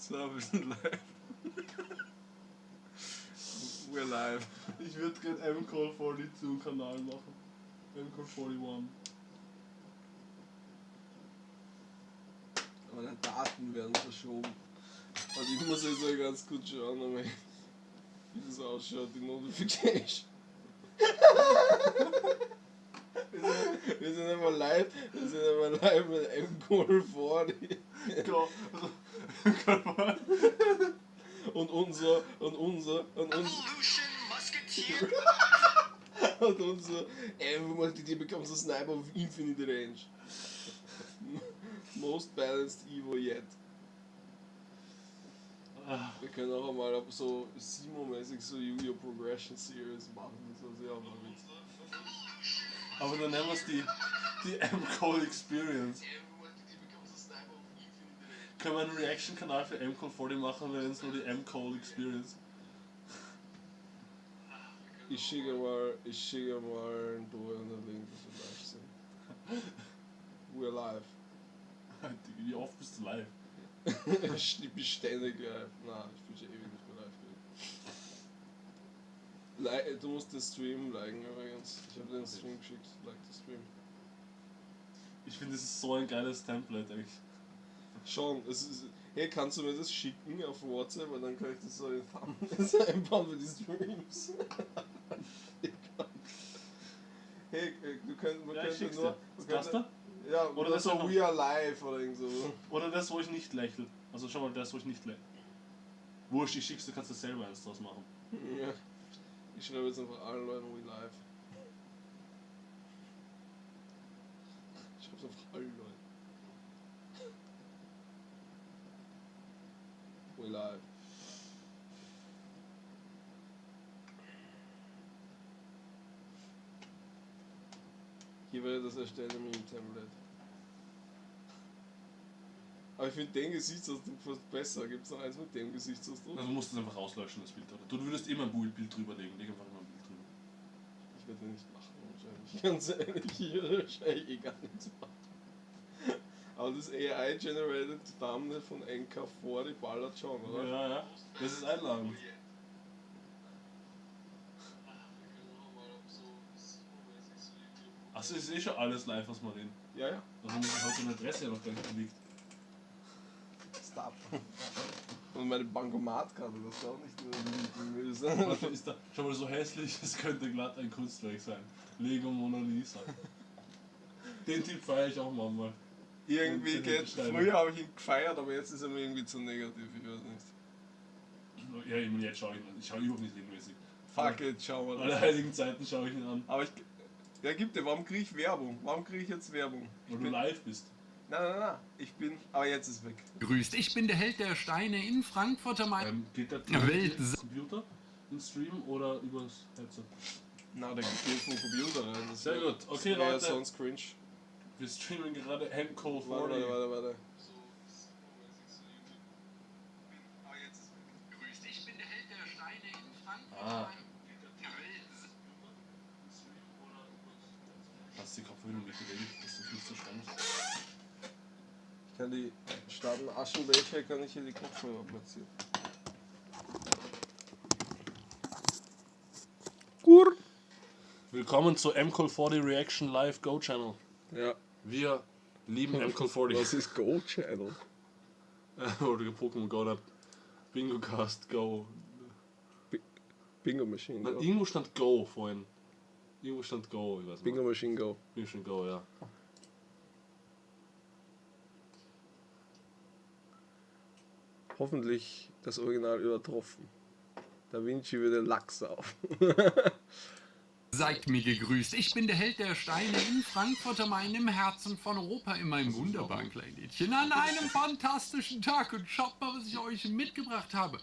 So, wir sind live. We're live. Ich würde gerne MCall 42 Kanal machen. MCall 41. Meine Daten werden verschoben. Und ich muss jetzt mal ganz gut schauen, wie das ausschaut, die Notification. Wir sind einmal live mit MCall 40. Und unser die becomes a sniper of infinite range. Most balanced Evo yet. Wir können auch einmal so Simo-mäßig so Yu-Gi-Oh! Progression Series machen, das ist ja auch mal witzig. Aber dann nennen wir es die MCall Experience. Können wir einen Reaction-Kanal für MCall 40 machen, wenn es nur die MCall Experience? Ich schicke mal einen Link, dass wir live sind. We're live. Wie oft bist du live? Ich bin ständig live. Nein, ich bin schon ewig nicht mehr live. Du musst den Stream liken übrigens. Ich habe den Stream geschickt. Like den Stream. Ich finde, das ist so ein geiles Template eigentlich. Schon, hey, kannst du mir das schicken auf WhatsApp, weil dann kann ich das so in Thumbnails einbauen für die Streams. Hey, man könnte nur... Das da? Ja, oder das das so einfach. We Are Live oder irgend so. Oder das, wo ich nicht lächle. Also schau mal, das, wo ich nicht lächle. Wurscht, ich schick's, du kannst da selber eins draus machen. Ja. Ich schreibe jetzt einfach allen Leuten We Live. Ich schreibe einfach allen Leuten. We Live. Hier wäre das erstellen mit dem Template. Aber ich finde den Gesichtsausdruck fast besser. Gibt es noch eins mit dem Gesichtsausdruck? Also du musst es einfach rauslöschen, das Bild, oder? Du würdest immer ein Bild drüberlegen. Leg einfach immer ein Bild drüber. Ich werde den nicht machen, wahrscheinlich. Ganz ehrlich, ich werde wahrscheinlich eh gar nichts machen. Aber das AI-generated Thumbnail von NK4, die ballert schon, oder? Ja, ja. Das ist einladend. Achso, ist eh schon alles live, was wir reden. Ja, ja. Also muss ich heute eine Adresse ja noch gar nicht belegt. Stop. Und meine Bankomatkarte, das ist auch nicht nur Müll sein. Was ist da? Schau mal, so hässlich, es könnte glatt ein Kunstwerk sein. Lego Mona Lisa. Den Tipp feiere ich auch manchmal. Irgendwie Den geht, Steine. früher habe ich ihn gefeiert, aber jetzt ist er mir irgendwie zu negativ, ich weiß nicht. Ja, ich meine, jetzt schaue ich ihn an. Ich schaue überhaupt nicht regelmäßig. Fuck it, schau mal. Alle heiligen Zeiten schaue ich ihn an. Aber ja, gibt dir, warum kriege ich Werbung? Warum kriege ich jetzt Werbung? Weil du live bist. Nein, ich bin, aber jetzt ist weg. Grüßt, ich bin der Held der Steine in Frankfurt am Main. Geht der Welt- Computer im Stream oder übers Headset? Na, der geht vom Computer rein. Das Sehr gut. Okay, wäre Leute. sonst cringe. Wir streamen gerade MCall 40. Warte. Grüßt, ich bin der Held der Steine in Frankfurt Ah. am Main. Hast die Kopfhörer nicht bewegen, dass du nicht so schreibst. Ich kann die statt einem Aschenbecher kann ich hier die Kopfhörer platzieren. Gut. Willkommen zur MCall 40 Reaction Live Go Channel. Ja. Wir lieben MCall 40. Was ist Go Channel? Oder Pokémon Go, der Bingo Cast Go. Bingo Machine Nein, Go. irgendwo stand Go vorhin. Irgendwo stand Go, ich weiß nicht. Bingo Machine Go. Bingo schon Go, ja. Hoffentlich das Original übertroffen. Da Vinci würde Lachs auf. Seid mir gegrüßt, ich bin der Held der Steine in Frankfurt am Main, im Herzen von Europa, in meinem wunderbaren Kleinlädchen. An einem fantastischen Tag und schaut mal, was ich euch mitgebracht habe.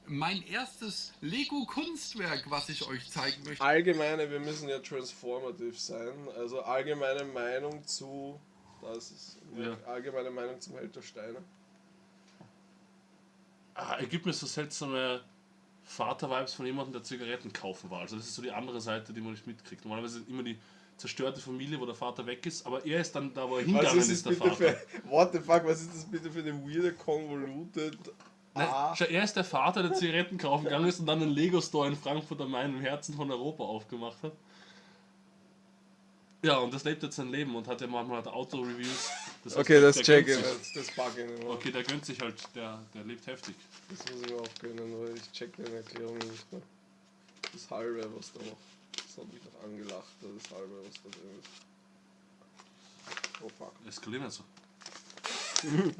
Mein erstes Lego-Kunstwerk, was ich euch zeigen möchte. Allgemeine, wir müssen ja transformative sein. Also allgemeine Meinung zu. Das ist Ja. allgemeine Meinung zum Held der Steine. Er gibt mir so seltsame Vater-Vibes von jemandem, der Zigaretten kaufen war. Also das ist so die andere Seite, die man nicht mitkriegt. Normalerweise ist immer die zerstörte Familie, wo der Vater weg ist, aber er ist dann da, wo er hingegangen ist, der Vater. What the fuck, was ist das bitte für eine weirde, convoluted A. Schau, er ist der Vater, der Zigaretten kaufen gegangen ist und dann einen Lego-Store in Frankfurt am Main im Herzen von Europa aufgemacht hat. Ja, und das lebt jetzt sein Leben und hat ja manchmal Auto-Reviews. Das heißt, Okay, das der check gönnt ich sich- jetzt. Das pack ich nicht mehr. Okay, der gönnt sich halt, der lebt heftig. Das muss ich mir aufgönnen, weil ich check deine Erklärung nicht mehr. Das halbe, was da noch. Das hat mich noch angelacht, das halbe, was da drin ist. Oh fuck. Eskaliert nicht so.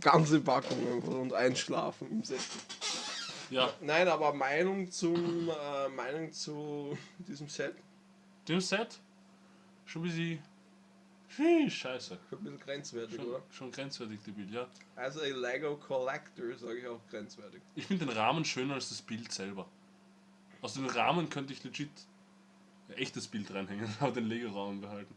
Ganze Packung einfach und einschlafen im Set. Ja, Nein, aber Meinung zu diesem Set? dem Set schon ein bisschen. Scheiße. Schon ein bisschen grenzwertig, oder? Schon grenzwertig, die Bild, ja. Also ein Lego Collector sage ich auch grenzwertig. Ich finde den Rahmen schöner als das Bild selber. Aus dem Rahmen könnte ich legit ein echtes Bild reinhängen, aber den Lego-Rahmen behalten.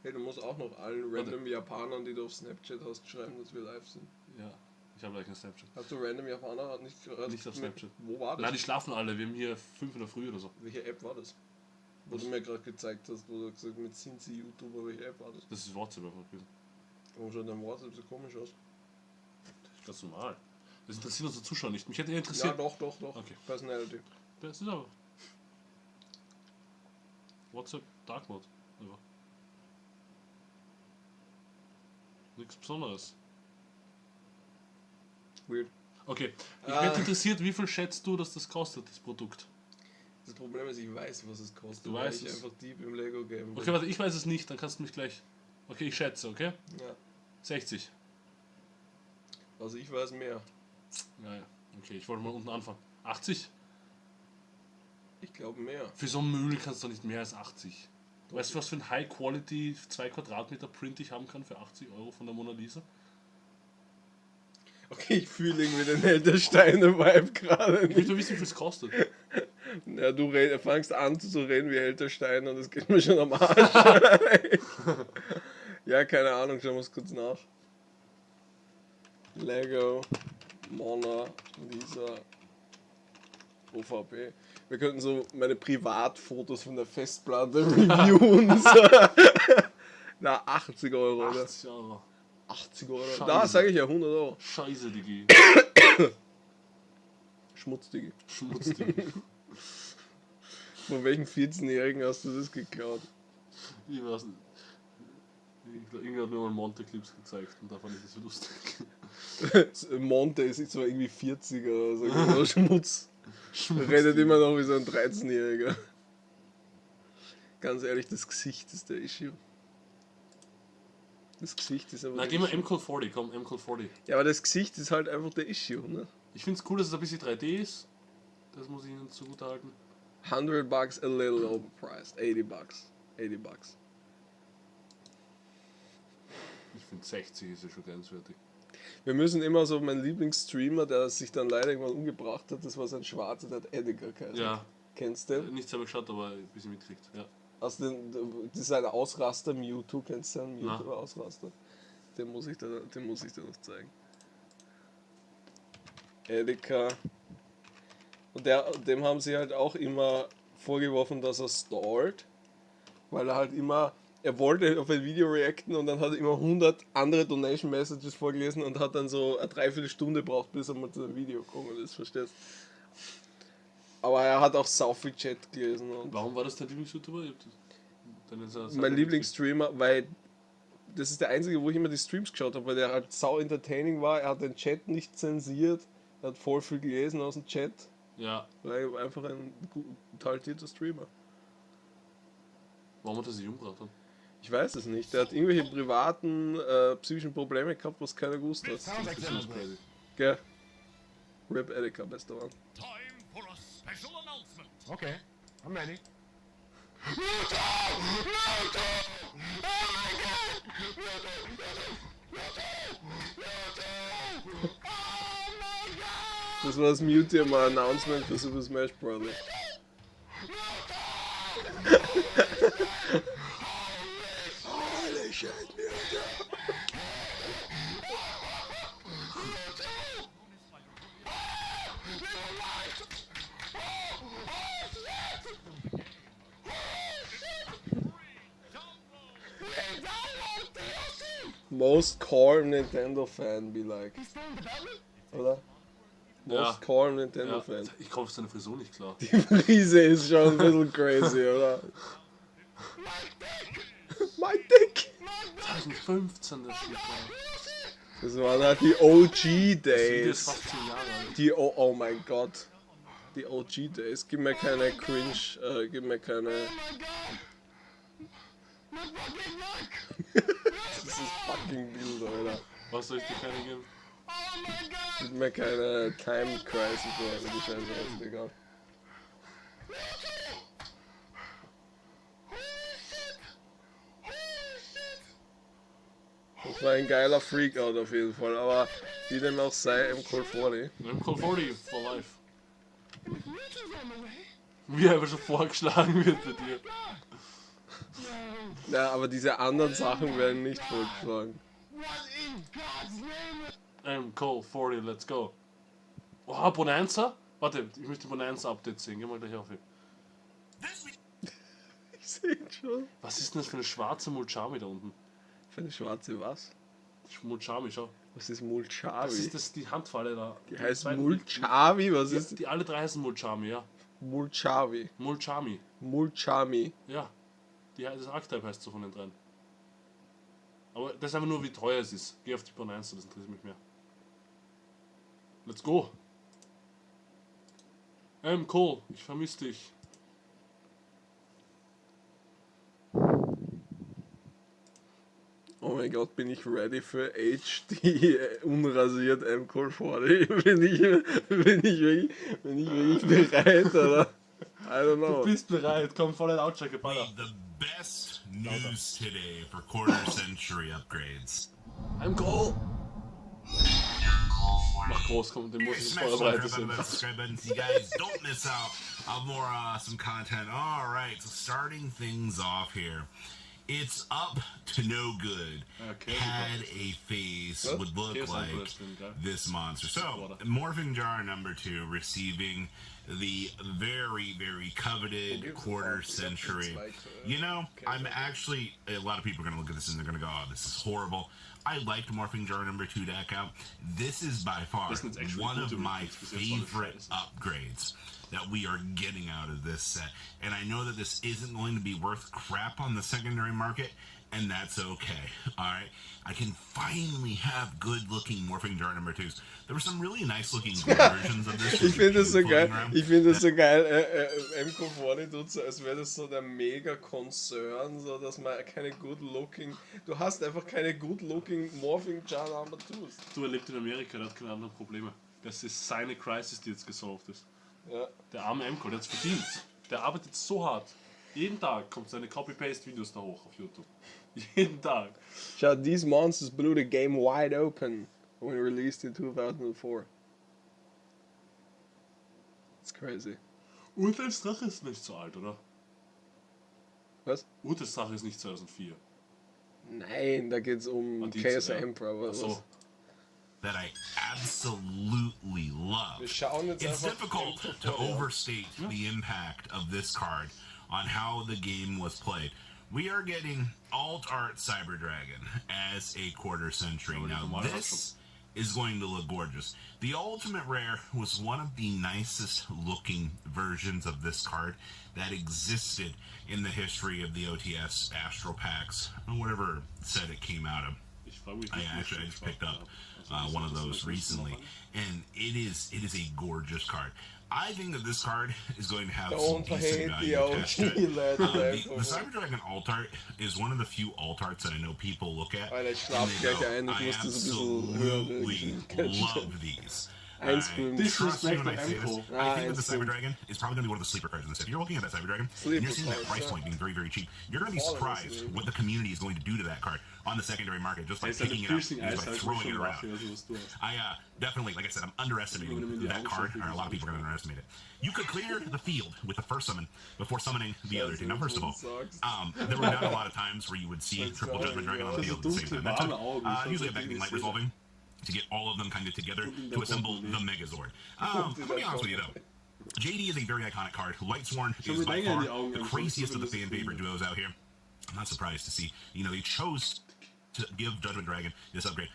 Hey, du musst auch noch allen random Japanern, die du auf Snapchat hast, schreiben, dass wir live sind. Ja, ich habe gleich einen Snapchat. Hast du random Japaner nicht gehört? Nicht auf Snapchat. Wo war das? Nein, die schlafen alle, wir haben hier 5 in der Früh oder so. Welche App war das? Wo du mir gerade gezeigt hast, wo du gesagt mit sind sie YouTuber, welche App war das? Das ist WhatsApp einfach gewesen. Warum schaut dein WhatsApp so komisch aus? Das ist ganz normal. Das interessiert unsere Zuschauer nicht. Mich hätte eher Ja, interessiert. doch. Okay. Personality. Das ist aber. WhatsApp Dark Mode. Einfach. Nichts Besonderes. Weird. Okay. Mich hätte interessiert, wie viel schätzt du, dass das kostet, das Produkt? Das Problem ist, ich weiß, was es kostet. Du weil weißt ich es. einfach deep im Lego Game bin. Okay, warte, ich weiß es nicht, dann kannst du mich gleich. Okay, ich schätze, okay? Ja. 60. Also ich weiß mehr. Ja, ja. Okay, ich wollte mal unten anfangen. 80? Ich glaube mehr. Für so einen Müll kannst du nicht mehr als 80. Weißt du, was für ein High Quality 2 Quadratmeter Print ich haben kann für 80 Euro von der Mona Lisa? Okay, ich fühle irgendwie den Held der Steine-Vibe gerade Ich will nicht. nur wissen, wie viel es kostet. Ja, du fangst an zu reden wie Held der Steine und das geht mir schon am Arsch. Ja, keine Ahnung, schauen wir es kurz nach. Lego, Mona, Lisa, OVP. Wir könnten so meine Privatfotos von der Festplatte reviewen. So. Na, 80 Euro, oder? 80 Euro. 80 Euro. Scheiße. Da sage ich ja 100 Euro. Scheiße, Digi. Schmutz, Digi. Schmutz, Digi. Von welchem 14-Jährigen hast du das geklaut? Ich weiß nicht. Irgendwer hat mir mal Monte Clips gezeigt und da fand ich das so lustig. Monte ist zwar irgendwie 40 oder so, aber Schmutz. Redet immer noch wie so ein 13-Jähriger. Ganz ehrlich, das Gesicht ist der Issue. Das Gesicht ist aber Na, der geh mal Issue. MCOL 40, komm, MCOL 40. Ja, aber das Gesicht ist halt einfach der Issue, ne? Ich find's cool, dass es ein bisschen 3D ist. Das muss ich Ihnen zugute halten. $100 a little overpriced. $80. $80. Ich finde 60 ist ja schon grenzwertig. Wir müssen immer so, mein Lieblingsstreamer, der sich dann leider irgendwann umgebracht hat, das war so ein Schwarzer, der hat Edgar geheißen. Ja, Kennst du den? nicht selber geschaut, aber ein bisschen mitkriegt. Ja. Das ist ein Ausraster, Mewtwo, kennst du einen Na. Mewtwo-Ausraster? Den muss ich dir noch zeigen. Edeka. Und dem haben sie halt auch immer vorgeworfen, dass er stallt, weil er halt immer, er wollte auf ein Video reacten und dann hat er immer 100 andere Donation Messages vorgelesen und hat dann so eine Dreiviertelstunde braucht, bis er mal zu dem Video gekommen ist, verstehst? Aber er hat auch sau viel Chat gelesen und Warum war das dein Lieblings-YouTuber? Ich hab mein Lieblingsstreamer, weil das ist der einzige, wo ich immer die Streams geschaut habe, weil der halt sau entertaining war, er hat den Chat nicht zensiert, er hat voll viel gelesen aus dem Chat, Ja, weil er einfach ein talentierter Streamer. warum hat er sich umgebracht? Dann? Ich weiß es nicht, der hat irgendwelche privaten psychischen Probleme gehabt, was keiner gewusst hat. Das ist ziemlich crazy. Gell? Rip Edeka, bester Mann. Time for a special announcement. Okay, I'm ready. Das war das Mute mal Announcement für Super Smash Bros. Most core Nintendo fan be like. Oder? Most Call Nintendo-Fan. Ich komme auf seine Frisur nicht klar. Die Frise ist schon ein bisschen crazy, oder? My Dick! 2015 der Shit war. Das waren halt die OG Das Video ist Days. fast 10 Jahre alt. Die, oh mein Gott. Die OG Days. Gib mir keine Cringe, gib mir keine... Das ist fucking Bild, Alter. Was soll ich dir keine geben? Gib mir keine Time Crisis, oder die Scheiße aus, Digga. Das war ein geiler Freakout auf jeden Fall, aber wie dem auch sei, im Call 40. Im Call 40 for life. Wie er aber schon vorgeschlagen wird bei dir. Ja, aber diese anderen Sachen werden nicht vorgeschlagen. Call 40, let's go. Oh, Bonanza? Warte, ich möchte Bonanza Update sehen. Geh mal gleich auf. Ich seh ihn schon. Was ist denn das für eine schwarze Mulchami da unten? Für eine schwarze was? Mulchami, schau. Was ist Das Mulchavi? ist das, die Handfalle da. Die heißt zweite- Mulchavi? Was Ja, ist die alle drei heißen Mulchami, ja. Mulchavi? Mulchami, Mulchami. ja. Das Archetype heißt so von den dreien. Aber das ist einfach nur, wie teuer es ist. Geh auf die Bonanza, das interessiert mich mehr. Let's go. Cole, ich vermisse dich. Oh mein Gott, bin ich ready für HD unrasiert M-Call 40? Bin ich wirklich bereit, oder? I don't Du know. bist bereit, komm, voller Lautstärke, Baller. The best news today for quarter century upgrades. Cole. Mach groß, komm, den muss ich Smash voller the like Breite button, sehen. the subscribe button so you guys don't miss out on more awesome content. All right, so starting things off here. It's up to no good. Okay, Had a face What? would look Here's like some wrestling, guy. this monster. So, Water. Morphing Jar number 2 receiving the very, very coveted quarter century. You know, I'm actually, a lot of people are going to look at this and they're going to go, oh, this is horrible. I liked Morphing Jar number 2 deck out. This is by far Das sind actually one of gute my Reviews, bis jetzt alles favorite scheiße. upgrades that we are getting out of this set. And I know that this isn't going to be worth crap on the secondary market, and that's okay. Alright? I can finally have good looking Morphing Jar number 2s. There were some really nice looking versions of this. Ich finde das so geil. floating around. Ich finde das so geil. M-Call 40 tut so, als wäre das so der Mega-Konzern, so dass man keine good-looking. Du hast einfach keine good-looking Morphing Jar Number 2s. Du, er lebt in Amerika, der hat keine anderen Probleme. Das ist seine Crisis, die jetzt gesolved ist. Ja. Der arme Cole, der hat's verdient. Der arbeitet so hart. Jeden Tag kommt seine Copy-Paste-Videos da hoch auf YouTube. Jeden Tag. Schau, these monsters blew the game wide open when released in 2004. It's crazy. Urteils Drache ist nicht so alt, oder? Was? Urteils Drache ist nicht 2004. Nein, da geht's um die KS ja. Emperor. Ach so. That I absolutely love. Wir schauen jetzt It's einfach difficult M-Call to 40 an. overstate the impact of this card on how the game was played. We are getting Alt Art Cyber Dragon as a quarter century. Now, this is going to look gorgeous. The Ultimate Rare was one of the nicest looking versions of this card that existed in the history of the OTS Astral Packs, or whatever set it came out of. Ich frage mich I just picked up one of those recently, and it is a gorgeous card. I think that this card is going to have some Don't decent hate value the attached to it. OG lad. The Cyber Dragon alt art is one of the few alt arts that I know people look at. Alter, ich and schlaf they gleich go, ein, ich I muss das ein bisschen höher absolutely love these. Einsfilmen. Trust me when I say this. Disrespect I think that the einsfilmen. Cyber Dragon is probably going to be one of the sleeper cards in this set. If you're looking at that Cyber Dragon and you're seeing that Sleeper price cards, point being very, very cheap, you're going to be Fallen surprised sleep. what the community is going to do to that card on the secondary market just by Ist eine picking it up, Piercing just Eis, by halt throwing schon it wach, around. also was du hast. I definitely, like I said, I'm underestimating Wenn man die that Augen card, schaut, or a lot of people are going to underestimate it. You could clear the field with the first summon before summoning the other two. Now, first of all, there were not a lot of times where you would see Triple Judgment Dragon on the field at the same time. That took, usually a being light resolving to get all of them kind of together to assemble the Megazord. I'll be honest with you though. JD is a very iconic card. Lightsworn is by far the craziest of the fan favorite duos out here. I'm not surprised to see, they chose to give Judgment Dragon this upgrade.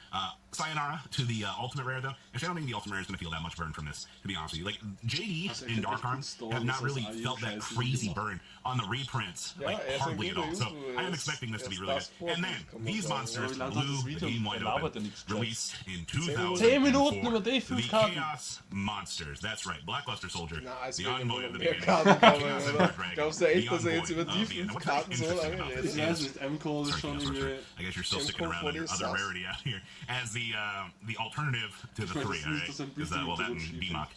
Sayonara to the Ultimate Rare, though. Actually, I don't think the Ultimate Rare is going to feel that much burn from this, to be honest with you. Like, JD and Dark Arms have not really felt that crazy burn on the reprints, like, hardly at all. So, I am expecting this to be really good. And then, these monsters blew the game wide open. Released in 2004. 10 Minuten über die 5 The Karten. Chaos Monsters. That's right. Blackluster Soldier. Na, es The werden Envoy noch of the mehr beginning. Karten kommen, Chaos oder? Emperor Dragon. Glaubst du echt, The dass er jetzt Envoy über die of the end. 5 What's Karten so interesting lange about redet? this Ich weiß is- nicht, M-Call ist Sorry, schon Chaos Sorcerer. irgendwie... I guess you're still sticking M-Call around on your for other this rarity out here as the alternative to the Right, three, this alright? is the Is that, well, that and simple DMOC.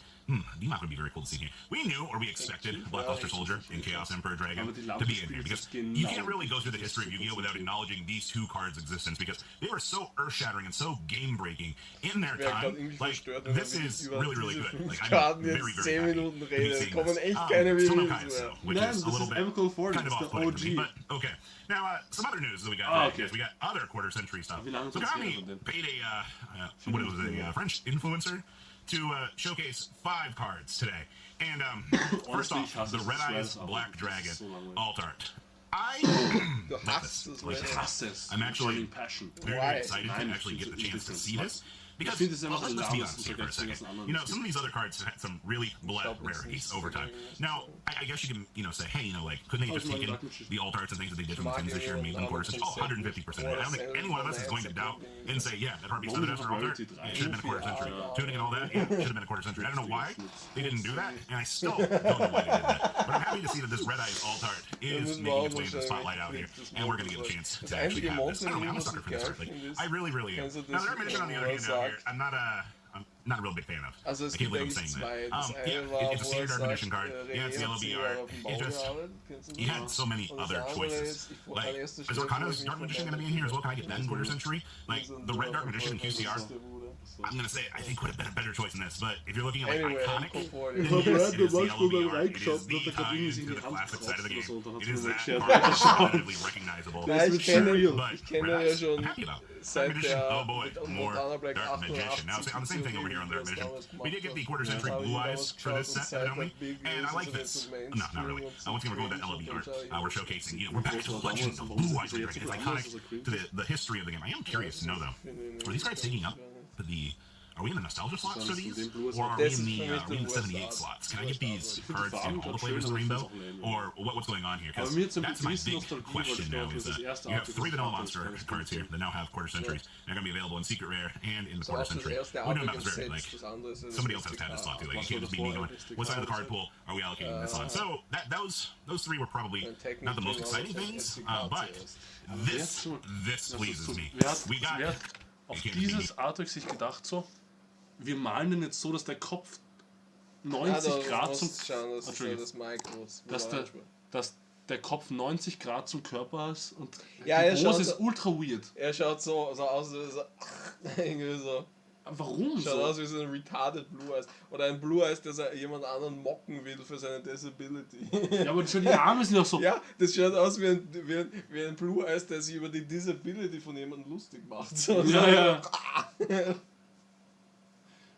DMOC would be very cool to see here. We knew, or we expected, Blackluster Soldier and Chaos Emperor Dragon to be in here, because you can't really go through the history of Yu-Gi-Oh! Without acknowledging these two cards' existence, because they were so earth-shattering and so game-breaking in their time. Like, this is really, really good. Like, I'm Karten very, jetzt very 10 happy Minuten to be reden. seeing Kommen this. echt keine Still no Reviews Kaios, mehr. though, which Nein, is a das little ist bit M-Call 4, kind of das ist der off-putting to me, OG. but okay. Now, some other news that we got. Okay. Is we got other quarter-century stuff. Wie lange So soll's Konami gehen denn? paid what was it, a French influencer to showcase 5 cards today. And first Honestly, ich off, hasse the es, Red ich Eyes weiß, aber Black das Dragon ist so langweilig. alt art. I Du love hasst this. es, Like, Red Hasse es. I'm actually Burning Passion. very Why? excited Nein, to ich actually get the find's chance to see interessant. this. Because, finde es einfach let's be lahm, honest das here for a ist second. ganz anderen You know, some of these other cards had some really bled glaub, das rarities ist over time. so Now, I guess you can, say, hey, like, couldn't they have just Oh, ich taken meine, Dark the alt arts and things that they did from the mag Fins this year and made them irgendwie quarter century? Oh, 150%. I don't think any one of us is going to doubt and say, yeah, that Harvey Southern alt art, it should have been a quarter century. Tuning and all that, yeah, should have been a quarter century. I don't know why they didn't do that, and I still don't know why they did that. But I'm happy to see that this Red Eyes alt art is making its way to the spotlight out here, and we're going to get a chance to actually have this. I don't know, I'm a sucker for this art. Like, I really, really am. Now, there are mention on the other hand out here, I'm not a real big fan of. Also es I can't gibt believe I'm eigentlich saying zwei. that. Das eine war, It's a wo er standard sagt, edition card. Yeah, it's René yellow hat sie BR. auf dem Bau It just, gearbeitet. Kennst du he das? had so many Und das other andere choices. ist, ich Like, erste is Stelle, wo Orkana's ich Dark mich Magician von going to be in here as well? Can I get that in quarter century? Like, the red Dark Magician in QCR, I'm going to say, I think would have been a better choice than this, but if you're looking at, like, Anyway, iconic, Inco then Ich yes, habe it is the manchmal beim LBR. It is reingeschaut, the hat er gerade tie irgendwie sich in to die the Hand classic side of the game. gekratzt oder so, und dann hat It sie is mir that erklärt, card that is weiterschauen. definitively recognizable. Ja, ich kenne ja But schon I'm happy about. seit Magician, der oh boy, mit more Montana Black Dark Magician. Now, on the same thing over here on Dark Magician, we did get the quarter century blue eyes for this set, evidently, and I like this. No, not really. Once again, we're going with that LB art. We're showcasing, we're back to the legends of Blue Eyes Dragon. It's iconic to the history of the game. I am curious to know, though, are these cards taking up the... Are we in the nostalgia slots for these? Or are we in the 78 slots? Can I get these cards in all the flavors of the rainbow? Or what's going on here? Because that's my big question now. Is you have 3 vanilla monster cards here that now have quarter centuries. They're going to be available in secret rare and in the quarter century. We're doing about this rare. Like, somebody else has to have this slot too. Like, you can't just be me going, what side of the card pool are we allocating this on? So those 3 were probably not the most exciting things, but this pleases me. We got... Wer hat auf dieses Artwork sich gedacht so, wir malen den jetzt so, dass der Kopf 90 Grad zum... Dass der Kopf 90 Grad zum Körper ist und die Pose ist ultra weird. Er schaut so aus wie so... irgendwie so... Warum Schaut so? aus wie so ein retarded Blue Eyes. Oder ein Blue Eyes, der jemand anderen mocken will für seine Disability. Ja, aber schon die Arme sind doch so... Ja, das schaut aus wie ein Blue Eyes, der sich über die Disability von jemandem lustig macht. So, ja.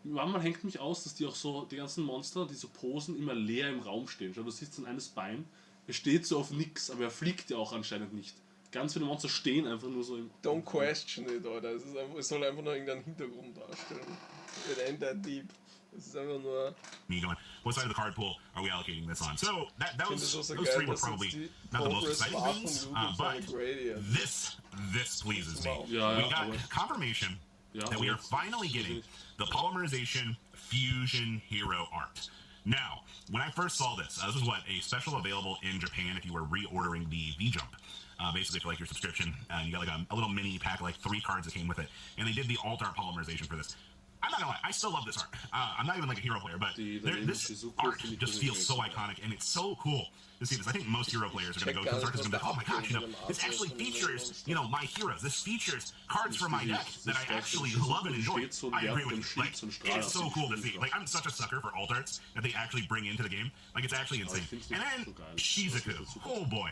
Manchmal hängt mich aus, dass die auch so, die ganzen Monster, die so posen, immer leer im Raum stehen. Schau, du siehst dann eines Bein, er steht so auf nix, aber er fliegt ja auch anscheinend nicht. Ganz viele Monster stehen einfach nur so im... Don't question it, Alter. Es soll einfach nur irgendeinen Hintergrund darstellen. It ain't that deep. Es ist einfach nur... Me going, what side of the card pool are we allocating this on? So, those so 3 were probably not the most exciting things, but this pleases me. Ja, We got aber... confirmation that we are finally getting the Polymerization Fusion Hero art. Now, when I first saw this was a special available in Japan if you were reordering the V-Jump. Basically for like your subscription, and you got like a little mini pack, like 3 cards that came with it, and they did the alt art polymerization for this. I'm not gonna lie, I still love this art. I'm not even like a hero player, but this art just feels so iconic, and it's so cool to see this. I think most hero players are gonna go to this art and be like, oh my gosh, this actually features, my heroes. This features cards from my deck that I actually love and enjoy. I agree with you. Like, it's so cool to see. Like, I'm such a sucker for alt arts that they actually bring into the game. Like, it's actually insane. And then Shizuku. Oh boy.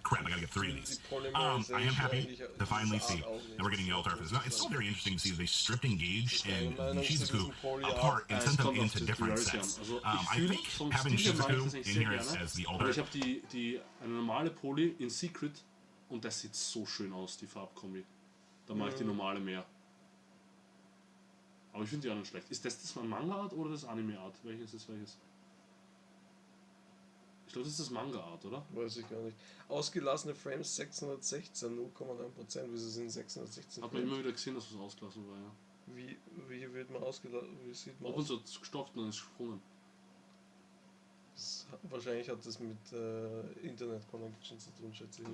Crap, I gotta get 3 of these. I am happy to finally see that we're getting the alt art for this. It's still very interesting to see that they stripped Engage and Shizuku apart and sent them into different sets. I think having Shizuku in here as the alt Aber art... ich habe eine normale Poly in Secret und das sieht so schön aus, die Farbkombi. Da mache ich die normale mehr. Aber ich finde die anderen schlecht. Ist das Manga-Art oder das Anime-Art? Welches ist welches? Ich glaube, das ist das Manga-Art, oder? Weiß ich gar nicht. Ausgelassene Frames 616, 0,9%. Wieso sind 616 Hat man Frames? immer wieder gesehen, dass was ausgelassen war, ja. Wie wird man ausgelassen? Wie sieht man Ab und zu hat es gestoppt und dann ist gesprungen. Wahrscheinlich hat das mit Internet-Connection zu tun, schätze ich.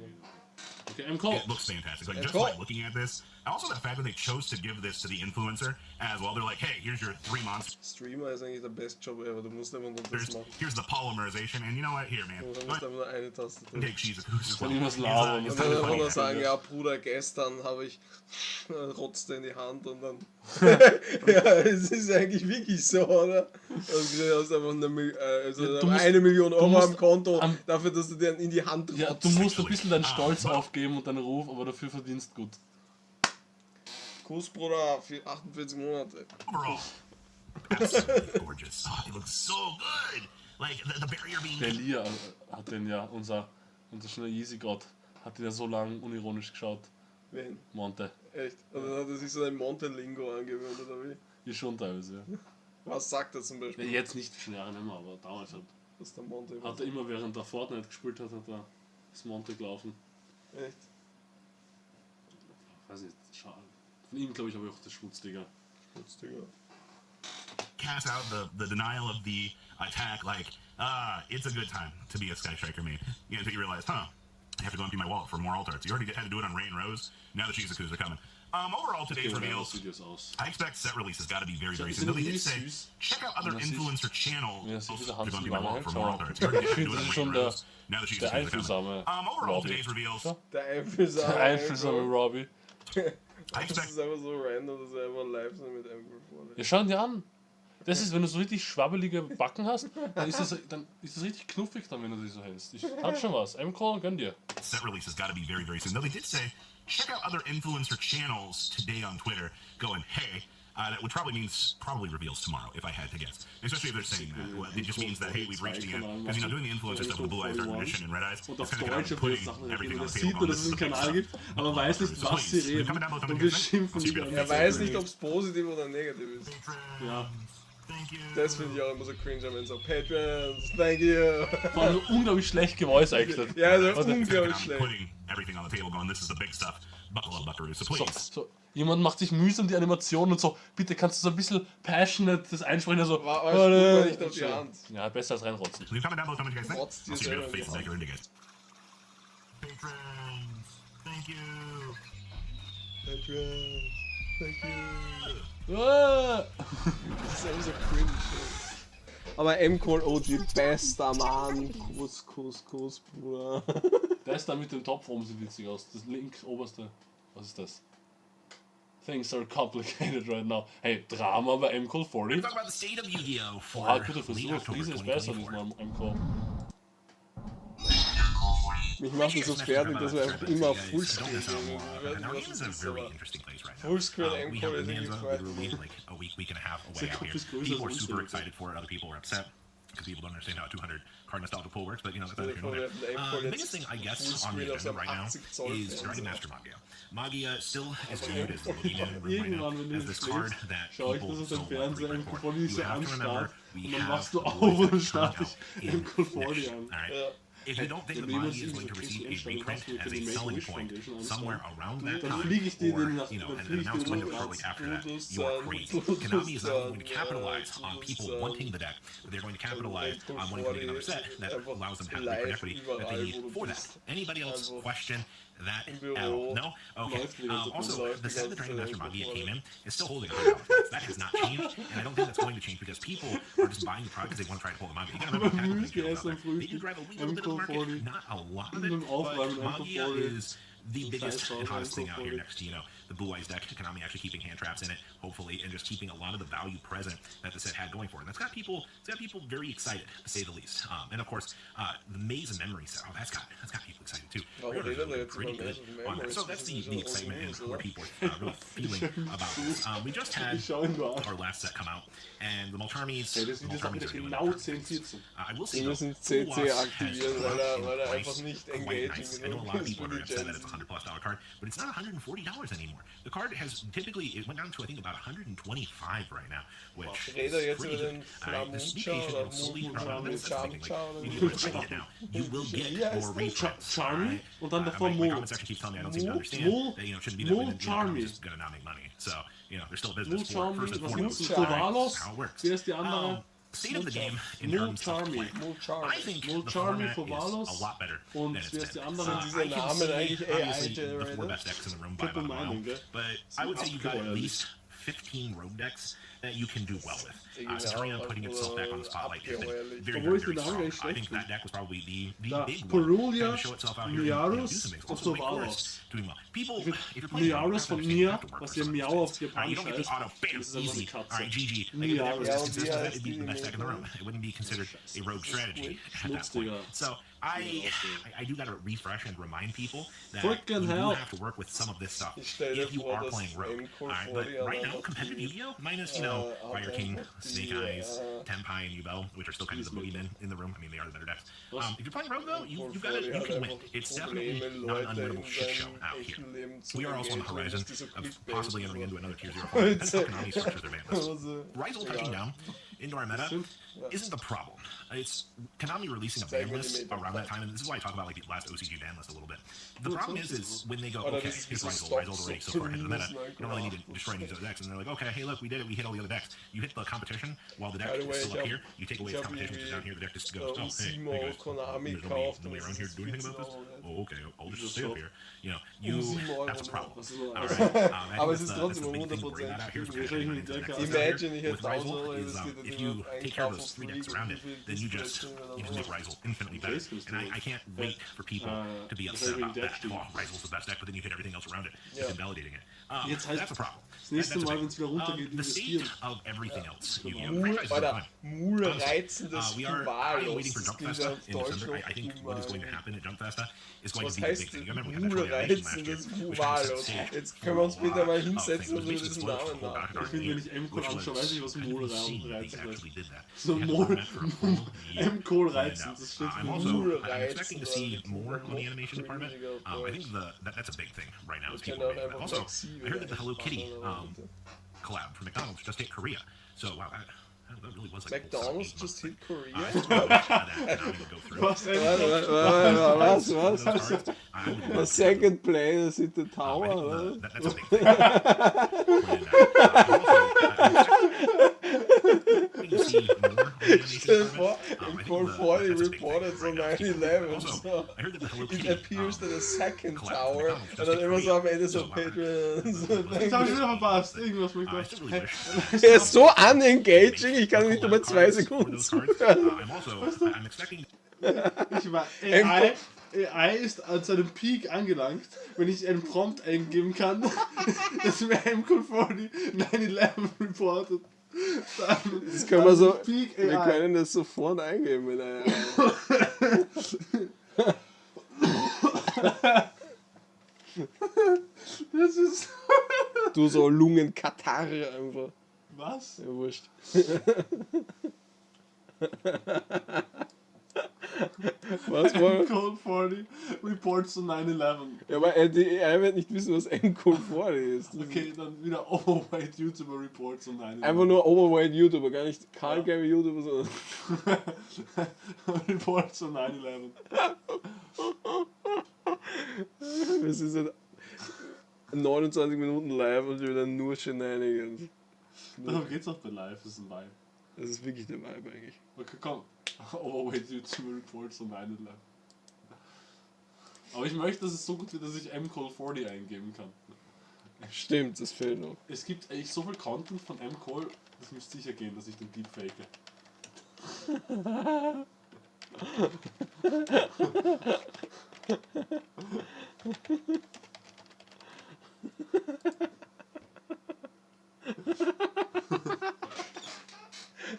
Okay, MCall. It looks fantastic. Like, Yeah, just cool. by looking at this, also the fact that they chose to give this to the influencer as well. They're like, hey, here's your 3 months. Streamer ist eigentlich der best Job ever. Du musst einfach nur das machen. Here's the polymerization, and you know what? Here, man. Du Go musst ahead. einfach nur eine Taste drücken. Take Shizuku's as well. Kann ich was He's, labern? he's Und kind dann of einfach funny. nur sagen, ja Bruder, gestern habe ich rotzte in die Hand und dann... ja, es ist eigentlich wirklich so, oder? Also, du hast einfach Ja, du musst- 1 Million Euro musst am Konto am- dafür, dass du dir in die Hand Ja, rotzt. du musst ein bisschen deinen Stolz aufgeben und deinen Ruf, aber dafür verdienst gut. Kuss, Bruder, für 48 Monate. Overall, absolutely gorgeous. Oh, it looks so good. Like, the barrier being... Der Lia hat den ja, unser schöner Yeezy-Gott, hat den ja so lang unironisch geschaut. Wen? Monte. Echt? Und dann hat er sich so ein Monte-Lingo angewöhnt, oder wie? Ist schon teilweise, ja. Was sagt er zum Ja, Beispiel? jetzt nicht schon Jahre nicht mehr, aber damals Dass der Monte hat er immer, während er Fortnite gespielt hat, das Monte gelaufen. Echt? Weiß nicht, schade. Von ihm, glaube ich, habe ich auch das Schmutzdigger. Schmutzdinger. Cast out the denial of the attack, like, it's a good time to be a Sky Striker main. You know, until you realize, I have to go empty my wallet for more alt arts. You already had to do it on Ray and Rose. Now the Shizukus are coming. Overall, today's reveals, Videos aus. I expect set release has got to be very, very Sind soon. Though they die did say, süß? check out other Ja, siehst- influencer channels. Ja, siehst du, to der Hans go empty im my Lange wallet for hält, more schau alt mal. arts. You already had to Ich do finde, it das on ist Ray schon and der Rose. Now the Shizukus are coming. einfühlsame Overall, Robbie. today's reveals, Ja. Der Einfühlsame. Der einfühlsame Robbie. I Das expect ist einfach so random, dass er einfach live so mit einem vorne. Ja, schau ihn dir an. Das ist, wenn du so richtig schwabbelige Backen hast, dann ist das richtig knuffig dann, wenn du die so hältst. Hat schon was. M-Call, gönn dir. set release has got to be very, very soon. Though they did say, check out other influencer channels today on Twitter going, hey, that would probably means probably reveals tomorrow, if I had to guess. Especially if they're saying that. Well, it just means that, hey, we've reached the end. Because, you know, doing the influencer stuff with Blue Eyes, Dark Mission, and Red Eyes, Und it's auf kind of Deutsch putting Sachen, everything on das the sieht table. man, dass es einen Kanal gibt, aber man weiß nicht, was sie reden. Und wir schimpfen nicht an Er weiß nicht, ob es positiv oder negativ ist. Ja. Thank you. Das finde ich auch immer so cringe, wenn so Patrons, thank you. Vor allem so unglaublich schlecht gevoice acted. Ja, das ist Warte. unglaublich I'm schlecht. putting everything on the table going, this is the big stuff. Buckle up, buckaroos. So So, please. so, jemand macht sich mühsam die Animation und so, bitte kannst du so ein bisschen passionate das einsprechen, so. Spuck mal nicht auf die Hand. Ja, besser als reinrotzen. Leave a comment down below, tell me what you guys think. What's I'll see this your other face one? back here, guys. Patrons, thank you. Patrons, thank you. Ah! Das ist einfach so cringe. Aber M-Call OG, bester Mann. Kuss, Bruder. Der ist da mit dem Topf oben, sieht witzig aus. Das links oberste. Was ist das? Things are complicated right now. Hey, Drama bei M-Call 40. Talk about the state of Yu-Gi-Oh! For Oha, gute late Frisur. October Diese ist besser 2024. diesmal M-Call. Mich macht das so fertig, dass wir einfach immer Fullscreen Now, sehen. Game is a very interesting place right now. Fullscreen We have M-Call ist Bonanza irgendwie frei. literally like a week and a half away It's out here. like this People are goes as super one excited for it. Other people are upset because people don't understand how a 200 card nostalgia pool works. But you know, that's neither here nor there. The biggest thing I guess on the agenda right now is Dragon Master Magia. Magia still is viewed as the boogeyman right Irgendwann, wenn now, du as this das card schlägst, that schau ich people das auf so den Fernseher want M-Call to for. 40 You so have to remember, anstarrt we und dann have machst du the auf boys und dann that starte come ich out in M-Call 40 Niche. an. Alright? Ja. If you don't think Wenn the du Magia jemals is going to irgendwelche receive a Einstellungen hast, reprint wie as für a die selling Make-A-Wish point Foundation somewhere around that dann time, fliege ich dir or den nach, you know, dann an fliege ich dir announcement den shortly after that, Produce you are son, crazy. produce Konami is not son, going to capitalize on people produce wanting son. the deck, but they're going to capitalize on wanting to make another set that allows them to have the liquid equity that they need for that. Anybody else question that at all? No? Okay. Also, the set that Dragon Master Magia came in is still holding $100. That has not changed, and I don't think that's going to change because people are just buying the product because they want to try to pull the manga. You gotta remember, technically, they do drive a little bit of the market, not a lot of it, but Magia is the biggest and hottest thing out here next to, you know, the Blue Eyes deck, Konami actually keeping hand traps in it, hopefully, and just keeping a lot of the value present that the set had going for it. And that's got people very excited, to say the least. And of course, the Maze and Memory set, that's got people excited too. Oh, Pre-orders they are did pretty it, good Maze on that. So that's the excitement and where people are really feeling about this. We just had Ich schau ihn nur an. our last set come out, and the Multarmies, Hey, das Video sagt wieder genau 10-14. I will say Wir though, müssen Full CC Loss has aktivieren, dropped weil er in einfach price nicht quite engaging nice. I know a genug lot of ist people für are die upset that Gens. it's a $100+ card, but it's not $140 anymore. anymore. The card has typically, it went down to I think about 125 right now, which Reda is jetzt pretty über good. den Just be Flamucha patient, oder it'll slowly, Mucha, that's the thing, Chamcha like, you need to fight it now. You will get more reprints. Charmy und dann davor My Mo. comment section keeps telling me I don't seem to understand Mo- that, it shouldn't be that Mo way, then, Charmy. it's just gonna not make money. So, there's still a Mo business for Charmy, first and was foremost. gibt's? Mo Tovalos? How it works. Wer ist die andere? State of the game in Mo terms of Charmy. play. Mo Charmy. I think Mo the Charmy format for is Valos a lot better und than it's wer ist die been. andere? Sind diese I can Namen see, eigentlich obviously, the AI-generated? 4 best decks in the room by Triple about a mile, Mining, gell? but I would say you've got at Abgeräumt. least 15 rogue decks that you can do well with. Genau, Serena putting itself back on the spotlight has been abgeräumt. very, Obwohl very, ich den very Namen gar strong. nicht I schlecht think that deck was probably the Da, big one Perulia, trying to show itself out here and do Miarus some things. und Also, Wake Tovalos. Forest doing well. People, if you're playing Miarus von understand you mir, have to work was for ja some Miau of these auf things. Japanisch You don't get the heißt. auto, bam, Das ist einfach easy. die Katze. Alright, GG. Like, Miarus. if Ja, it und was wie just heißt it'd be die the best deck in the room. It wouldn't be considered a rogue strategy at that point. Schmutzdinger. So I do gotta refresh and remind people that Freaking you do hell. have to work with some of this stuff Ich stell dir if you vor, are dass playing rogue. M-Core Alright, but 40 right dann now, noch competitive die, Yu-Gi-Oh! Minus, Fire King, Snake Eyes, Tenpai, and Yubel, which are still kind of the boogeymen in the room. I mean, they are the better decks. If you're playing rogue, though, you've got it. You can win. It's definitely not an unwinnable shit show out here. We are also on the horizon of possibly entering into another tier 0 fight. Depends how Konami structures their ban list. Rizal touching down into our meta isn't the problem. It's Konami releasing a ban list around that time, and this is why I talk about like the last OCG ban list a little bit. The problem is when they go, Oder okay, das ist here's dieses Rizal, Rizal's Stop- already so Stop far ahead of the meta, Release, you don't really need to destroy any of those decks, and they're like, okay, hey look, we did it, we hit all the other decks. You hit the competition while the deck By the way, is still up ich here, you take away ich its hab competition, which is down here, the deck just goes, oh, hey, Simo hey guys, Konami there's gekauft. nobody around here to do anything about this? Oh, okay, I'll just stay so. up here. You, Simo that's a Euro. problem. Das ist so- Alright, Aber that's es ist the trotzdem big thing, bring 100% that out. Here's stimmt. getting into the next Imagine, step here. Imagine, ich hätte With Rizal 1000 is, investiert if in you einen take care of Kauf those auf 3 Free, decks around it, wie viel then you Display just stehen wir dann you just make drauf? Rizal infinitely better. Basically, And I can't wait for people to be upset about that. Oh, Rizal's the best deck, but then you hit everything else around it. Yeah. It's invalidating it. Jetzt heißt- That's a problem. Das nächste That's a Mal, big wenn es wieder runtergeht, the state investieren. of everything else. Yu-Gi-Oh! Mul, Franchises are oder fine. Mul Honestly, reizendes I am Duvalos. waiting for Das Jump klingt Festa auf in Deutsch December. noch I think what is going to happen at Jump Festa is going Was to be the big heißt thing. You remember we had that Mul Retro Revelation last year, reizendes which kind of Duvalos? set the stage Jetzt können wir uns for a bitte mal lot of hinsetzen things, und which über basically diesen spoiled the Namen whole Dark nachdenken. Ich finde, wenn ich Year, M-Code which anschaue, was weiß ich, was kind of Mol insane that reizen they heißt. actually did that. So They had Mol- format for a full year M-Code planned reizen, out. das steht I'm für also Mul I'm expecting to see reizen, more oder on the animation department. I think that's a big thing right now. Is Ich people kann auch are making that. einfach Also, flexibel I heard that the Hello Kitty machen, oder? collab from McDonald's just hit Korea. So wow, that really was like McDonald's just hit Korea? Was? Was? The second play, das ist der Tower, oder? That's a big thing. Stell dir vor, im Call 40 reported so 9/11. So. It appears that a second tower, und dann immer so am Ende so Patreon. So, Das habe ich wieder verpasst. Irgendwas mit I still really das. wish. er ist so unengaging, ich kann nicht über 2 Sekunden zuhören. I'm expecting. Ich war AI ist an seinem Peak angelangt, wenn ich einen Prompt eingeben kann, dass mir M-Code 40 9/11 reportet. Dann Das können wir so, Peak wir AI. können das sofort eingeben. Mit einer, Das ist. du so Lungenkatar einfach. Was? Ja, wurscht. Was war? Code 40 reports to 9/11. Ja, aber er wird nicht wissen, was M-Code 40 ist. Das Okay, dann wieder Overweight YouTuber reports to 9/11. ist einfach nur Overweight YouTuber, gar nicht Card Game YouTuber, sondern. reports to 9/11. Wir sind seit 29 Minuten live und wieder nur Shenanigans. Darum geht's auch bei Live, das ist ein Vibe. Das ist wirklich der Vibe eigentlich. Okay, komm. Overweight YouTuber reports to 9/11. Aber ich möchte, dass es so gut wird, dass ich M-Code 40 eingeben kann. Stimmt, das fehlt noch. Es gibt eigentlich so viel Content von M-Cole, das müsste sicher gehen, dass ich den deepfake.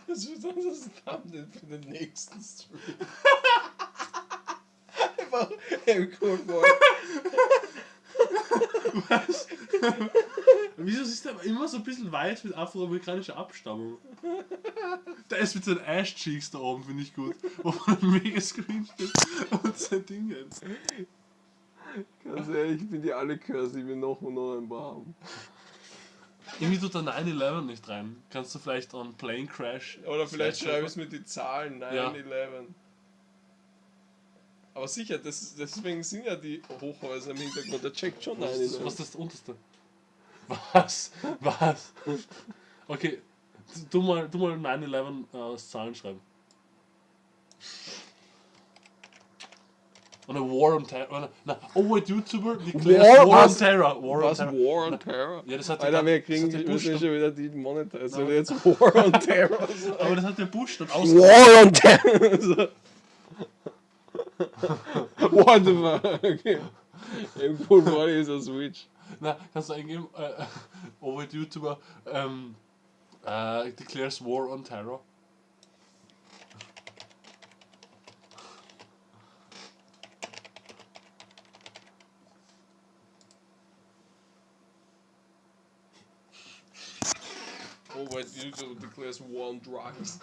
Das wird unser Thumbnail für den nächsten Stream. Einfach M-Code 40. Was? Wieso ist der immer so ein bisschen weiß mit afroamerikanischer Abstammung? Der ist mit seinen Ash-Cheeks da oben, finde ich gut. Wo man ein Megascreen steht und sein Ding jetzt. Ganz ehrlich, ich bin die alle Curse, ich will noch ein paar haben. Irgendwie tut der 9-11 nicht rein. Kannst du vielleicht an Plane Crash... Oder vielleicht schreibe ich es mit die Zahlen 9-11. Aber sicher, deswegen sind ja die Hochhäuser im Hintergrund, der checkt schon Was 9-11. ist das unterste? Was? Okay, du mal 9-11 als Zahlen schreiben. Und eine War on Terror. YouTuber declares War on Terror. Was? War on Terror? Ja, das hat Alter, wir das hat der Bush müssen dann- schon wieder die Monetize. Jetzt War on Terror. Aber das hat der Bush dann ausgemacht. War on Terror. What the fuck? Okay. Im Cool Body ist ein Switch. Na, kannst du eingeben, YouTuber declares War on Terror. Wait, YouTube declares war on drugs.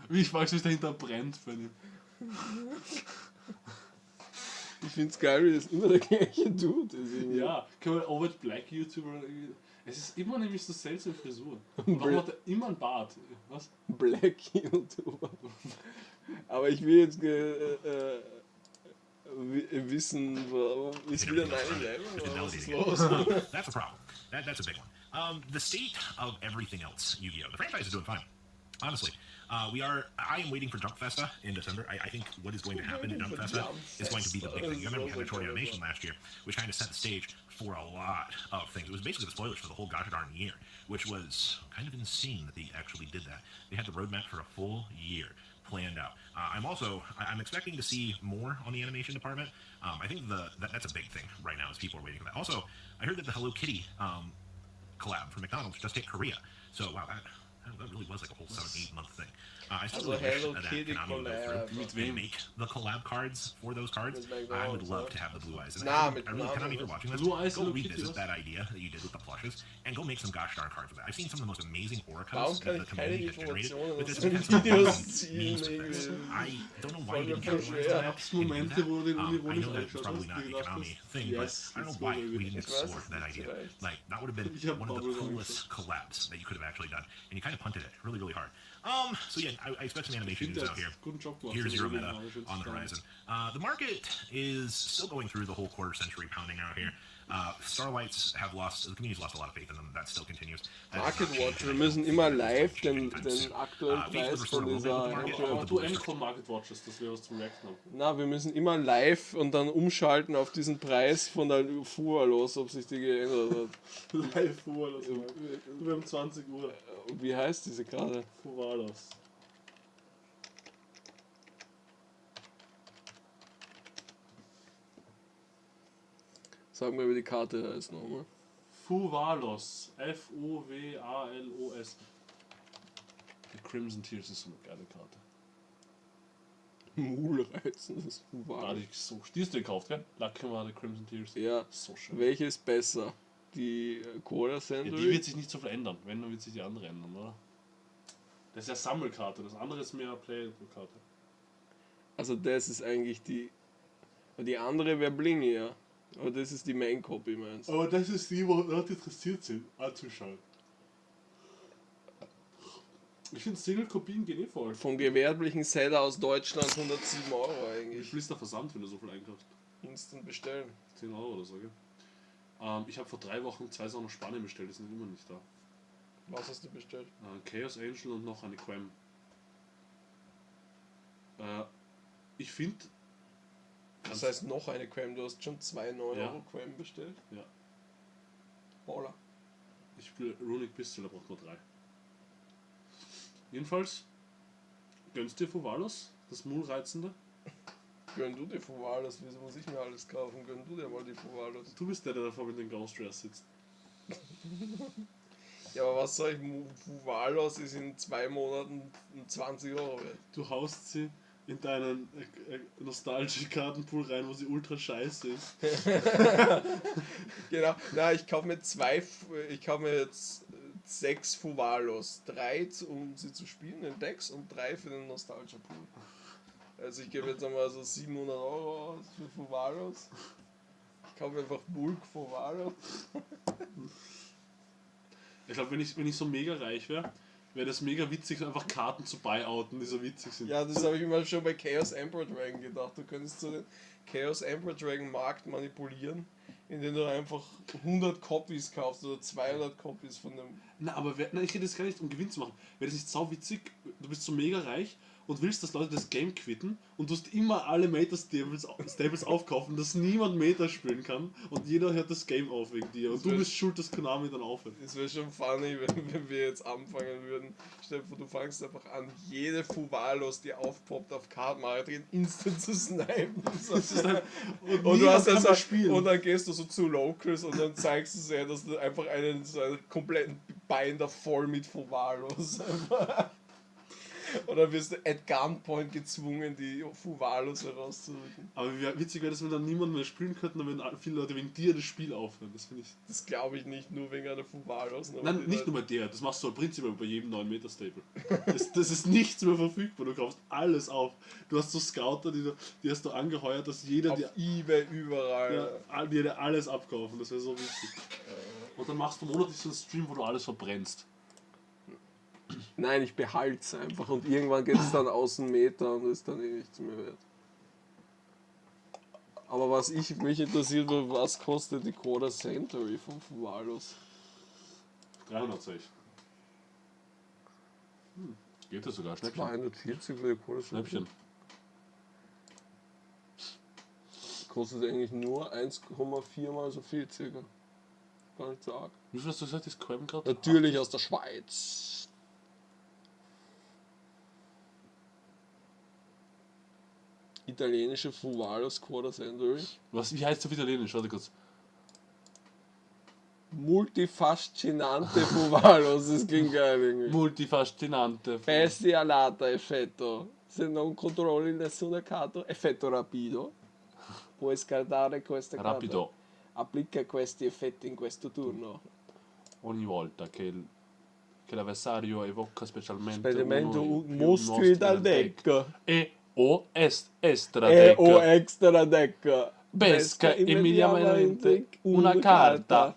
Wie ich mag, sich dahinter brennt, Fanny. Ich find's geil, wie das immer der gleiche Dude ist. Irgendwie. Ja, kann man Overt Black YouTuber. Es ist immer nämlich so seltsame Frisur. Und warum hat er immer ein Bart? Was? Black YouTuber. Aber ich will jetzt wissen, ist wieder 9-11 oder was ist los? That's a problem. That's a big one. The state of everything else, Yu-Gi-Oh! The franchise is doing fine. Honestly. I am waiting for Jump Festa in December. I think what is going to happen at Jump Festa is going to be the big thing. You remember we had Metroid Animation last year, which kind of set the stage for a lot of things. It was basically the spoilers for the whole gosh darn year, which was kind of insane that they actually did that. They had the roadmap for a full year planned out. I'm expecting to see more on the animation department. I think that's a big thing right now, is people are waiting for that. Also, I heard that the Hello Kitty collab from McDonald's just hit Korea. So wow, that really was like a whole 7-8 month thing. I still Also wish Hello that Kitty Konami would go collab. through and make the collab cards for those cards. With I would McDonald's, love huh? to have the Blue Eyes. And Nah, I mit really, Konami, if you're Konami. watching this, Blue Eyes go Hello Kitty, revisit was? that idea that you did with the plushes and go make some gosh darn cards with it. I've seen some of the most amazing aura Warum codes kann that the ich keine community has generated Informationen with aus this. den It has some Videos amazing ziehen? memes with this. Irgendwie? I don't know why you didn't Voll capitalize schwer. on that. Gab's Momente, wo du den I unironisch know that it's angeschaut probably hast, not die a gedacht Konami hast, thing, yes, but I don't it's know why so we good. didn't Ich weiß explore es that nicht idea. vielleicht. Like, that would have been Ich hab one of the Bubble coolest collabs that you could have actually done. And you kind of punted it really, really hard. So yeah, I expect some animation Ich news finde, out der here. hat guten Job gemacht. Year so Zero wie meta original on the Stand. horizon. The market is still going through the whole quarter century pounding out here. Starlights have lost, the community's lost a lot of faith in them. That still continues. That has Market not Watch, changed. wir müssen immer live den Anytime soon. aktuellen Faith Preis was von restored a little bit dieser with the market. Aber Entscheidung. du Encon Market Watches, das wäre was zum Reacten haben. Na, wir müssen immer live und dann umschalten auf diesen Preis von der Fuhr los, ob sich die geändert hat. Live vor, das mal. Wir haben 20 Uhr. Wie heißt diese Karte? Wo war das? Sag mal, wie die Karte heißt nochmal. Fuvalos. F-U-W-A-L-O-S. Die Crimson Tears ist so eine geile Karte. Mulreizen, das ist Ah, wahr. die ist so. Die hast du gekauft, gell? Lacrima, Crimson Tears. Ja, So schön. welche ist besser? Die Cola Ja, die Sandwich? wird sich nicht so viel ändern. Wenn, dann wird sich die andere ändern, oder? Das ist ja Sammelkarte, das andere ist mehr Playable-Karte. Also das ist eigentlich die andere wäre Blingy, ja. Aber das ist die Main Copy, meinst du? Aber das ist die, wo Leute interessiert sind, anzuschauen. Ich finde Single-Kopien gehen eh voll. Vom gewerblichen Seller aus Deutschland 107 € Wie eigentlich. viel ist der Versand, wenn du so viel einkaufst? Instant bestellen. 10 € oder so, gell? Ich habe vor 3 Wochen 2 Sachen aus Spanien bestellt, die sind immer nicht da. Was hast du bestellt? Chaos Angel und noch eine Quem. Ich finde... Das heißt noch eine Quam, du hast schon 2 9 Ja. € Quam bestellt? Ja. Holla. Ich spiele Runic Pistol, da braucht man 3. Jedenfalls, gönnst dir Fuvalos, das Mulreizende? Gönn du dir Fuvalos, wieso muss ich mir alles kaufen? Gönn du dir mal die Fuvalos. Du bist der, der davor mit dem Ghost Dress sitzt. Ja, aber was soll ich? Fuvalos ist in 2 Monaten 20 € wert. Du haust sie in deinen Nostalgie-Kartenpool rein, wo sie ultra scheiße ist. Genau, na, ich kaufe mir jetzt 6 Fuvalos. 3, um sie zu spielen in Decks und 3 für den Nostalgia Pool. Also ich gebe jetzt einmal so 700 Euro aus für Fuvalos. Ich kaufe einfach Bulk Fuvalos. Ich glaube, wenn ich so mega reich wäre das mega witzig, so einfach Karten zu buyouten, die so witzig sind. Ja, das habe ich mir schon bei Chaos Emperor Dragon gedacht. Du könntest so den Chaos Emperor Dragon Markt manipulieren, indem du einfach 100 Copies kaufst oder 200 Copies von dem. Na, aber ich rede jetzt gar nicht, um Gewinn zu machen. Wäre das nicht sau witzig, du bist so mega reich und willst, dass Leute das Game quitten und du hast immer alle Meta-Stables aufkaufen, dass niemand Meta spielen kann und jeder hört das Game auf wegen dir und du bist schuld, dass Konami dann aufhört. Es wäre schon funny, wenn wir jetzt anfangen würden. Stell dir vor, du fangst einfach an, jede Fuvalos, die aufpoppt auf Card Market, instant zu snipen. Und du hast dann so, und dann gehst du so zu Locals und dann zeigst du sehr, dass du einfach so einen kompletten Binder voll mit Fuvalos oder wirst du at Gunpoint gezwungen, die Fuvalos herauszurücken. Aber wie witzig wäre das, wenn dann niemand mehr spielen könnte, wenn viele Leute wegen dir das Spiel aufhören. Das finde ich. Das glaube ich nicht, nur wegen einer Fuvalos. Nein, nicht nur bei der, das machst du halt prinzipiell bei jedem neuen Meta-Stable. Das ist nichts mehr verfügbar, du kaufst alles auf. Du hast so Scouter, die hast du angeheuert, dass jeder auf eBay überall. Ja, die dir alles abkaufen, das wäre so witzig. Und dann machst du monatlich so einen Stream, wo du alles verbrennst. Nein, ich behalte es einfach und irgendwann geht es dann aus dem Meter und ist dann nichts mehr wert. Aber was mich interessiert, was kostet die Coda Century von Fuvalos? 360. Geht das sogar, Schnäppchen. 240 für die Coda Century. Schnäppchen. Kostet eigentlich nur 1,4 mal so viel circa. Gar nicht so arg. Wie viel hast du gesagt, ist Kolben gerade? Natürlich aus der Schweiz. Italienische Fuvalos Coda Century. Wie heißt das auf Italienisch? Warte kurz. Multifascinante Fuvalos, das klingt geil irgendwie. Multifascinante. Bestialata effetto. Se non controlli nessuna carta, effetto rapido. Puoi scartare queste carte. Rapido. Applica questi effetti in questo turno. Ogni volta che l'avversario evoca specialmente mostri dal deck. O extra E deck. o extra deck. Pesca immediatamente una carta.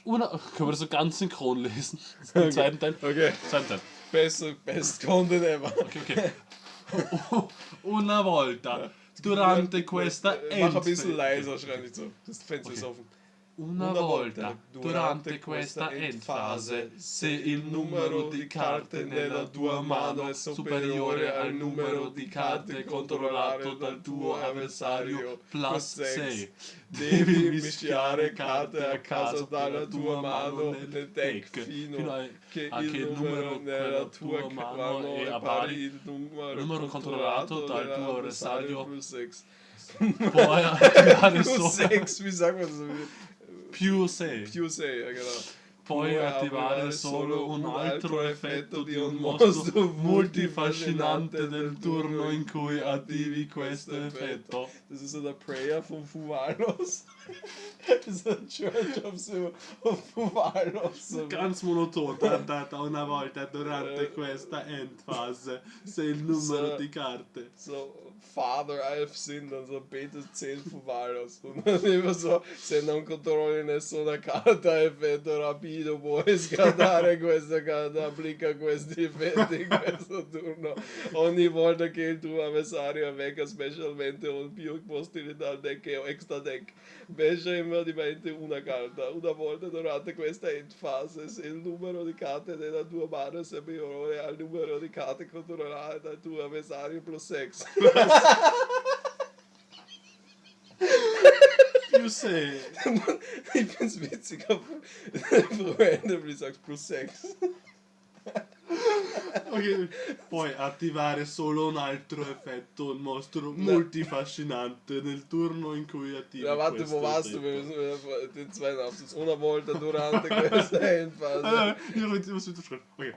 Können wir das so ganz synchron lesen? Den zweiten Teil? Okay. Zweiten Teil. Best content ever. Okay. Una volta durante questa Mach ein bisschen leiser, schrei nicht so. Das Fenster ist offen. Una volta durante questa endfase, se il numero di carte nella tua mano è superiore al numero di carte controllato dal tuo avversario plus 6, devi mischiare carte a caso dalla tua mano nel deck fino a che il numero nella tua mano è pari il numero controllato dal tuo avversario plus 6. Poi attivare Plus 6, wie sagt man das? più 6. Più 6, ja genau. Puoi attivare solo un altro effetto di un mostro multifascinante del turno in cui attivi questo effetto. Das ist so der Prayer von Fuvalos. Das ist ein Church of Fuvalos. Ganz monoton, da una volta durante questa endfase, se il numero di carte. So, Father Alf sind, dann so betet 10 Fuvalos. Und dann immer so, se non controlli nessuna carta effetto rapido, puoi scartare questa carta, applica questi effetti in questo turno. Ogni volta che il tuo avversario avvecca specialmente un più possibilità al deck o extra deck, pesca immediatamente una carta. Una volta durante questa endfase, se il numero di carte della tua mano è superiore al numero di carte controllate dal tuo avversario plus 6. Più 6. Ich find's witzig, wenn du sagst plus 6. Ok, puoi attivare solo un altro effetto, un mostro multifascinante nel turno in cui attivi Ja, warte, questo wo warst du? effetto. Wir müssen den zweiten Absatz. Una volta durante questa endfase. Io muss wieder schreiben. Okay.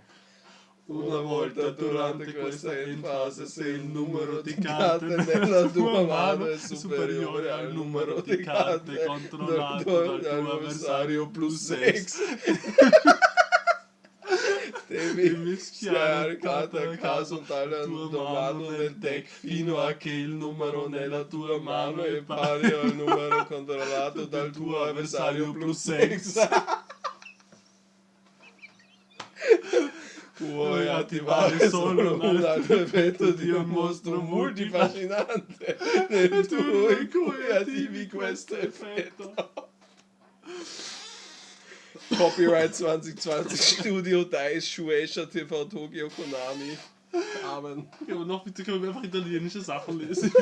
Una volta durante questa endfase, se il numero di carte nella tua mano è superiore al numero di carte controllato dal tuo avversario plus 6. Devi mischiare carta a caso tale tua mano nel deck fino a che il numero nella tua mano è pari al numero controllato dal tuo avversario plus 6. Puoi attivare solo un altro effetto di un mostro multifascinante nel tuo in cui attivi questo effetto. Copyright 2020 Studio Dice Shueisha TV Tokyo Konami. Amen. Ja, aber noch bitte können wir einfach italienische Sachen lesen.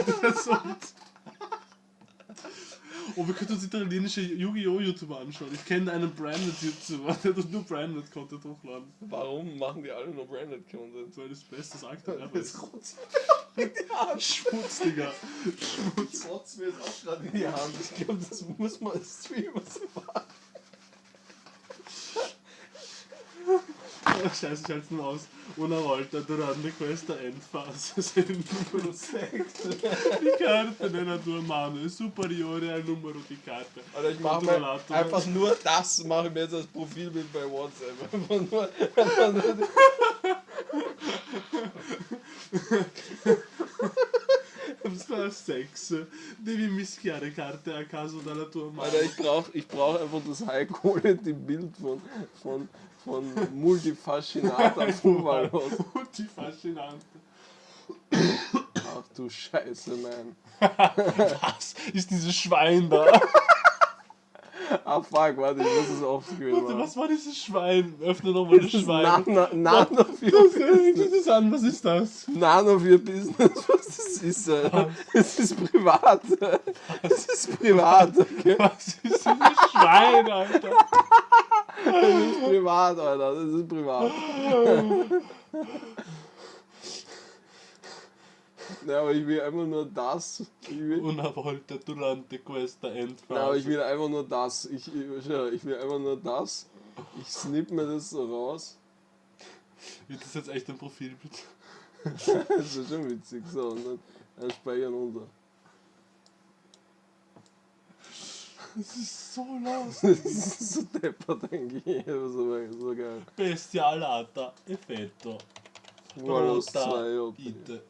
Oh, wir könnten uns italienische Yu-Gi-Oh! YouTuber anschauen. Ich kenne einen Branded-YouTuber, der tut nur Branded-Content hochladen. Warum machen die alle nur Branded Content? Weil das beste sagt er einfach. Das rotzt mir in die Hand. Schmutz, Digga. Schmutz. Das rotzt mir jetzt auch gerade in die Hand. Ich glaube, das muss man als Streamer so machen. Oh, scheiße, ich halt's nur aus. Una volta durante questa endfase, se il numero 6 di carte nella tua mano è superiore al numero di carte. Alter, ich mache mir einfach nur das, mache ich mir jetzt als Profilbild bei WhatsApp. Einfach nur Sta 6. Devi mischiare carte a caso dalla tua mano. Alter, ich brauch einfach das High-Quality-Bild von Multifascinata Fuvalos. Multifascinante. Ach du Scheiße, man. Was ist dieses Schwein da? Ah fuck, warte, ich muss es offscreen Warte, machen. was war dieses Schwein? Öffne nochmal das Schwein. Nano für Das an, was ist das? Nano für Business, was das ist, Alter. Das ist privat. Das ist privat, okay? Was ist dieses Schwein, Alter? Das ist privat, Alter, das ist privat. Ja, aber ich will einfach nur das. Una volta durante questa endfase. Ja, aber ich will einfach nur das. Ich will einfach nur das. Ich snipp mir das so raus. Wird das jetzt echt ein Profilbild? Das ist schon witzig. So, und dann speichern unter. Das ist so los. Das ist so deppert eigentlich. Aber so geil. Bestialata, effetto. Wallos Brota, 2, okay. ite.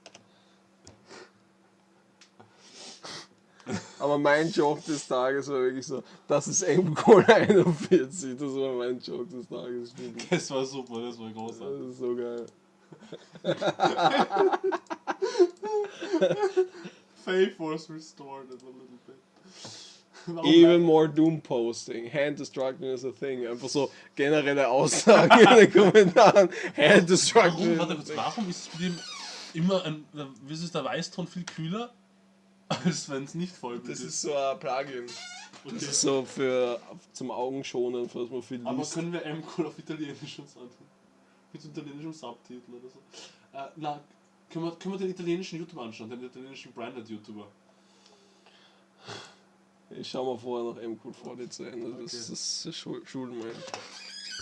Aber mein Joke des Tages war wirklich so, das ist M-Cola 41. Das war mein Joke des Tages. Stimmt. Das war super, das war großartig. Das ist so geil. Faith was restored a little bit. Warum Even more Doom Posting. Hand Destruction is a thing. Einfach so generelle Aussagen in den Kommentaren. Hand Destruction is Warte a kurz, thing. warum ist es bei dem immer wieso ist der Weißton viel kühler, als wenn es nicht vollbild Das ist? ist so ein Plugin. Okay. Das ist so für zum Augenschonen, falls man viel Aber liest. können wir M-Cool auf Italienisch uns antun? Mit italienischem Subtitel oder so? Na, können wir den italienischen YouTuber anschauen, den italienischen Branded-YouTuber? Ich schau mal vorher noch M-Cool vor dir zu Ende. Das ist Schulden, mein.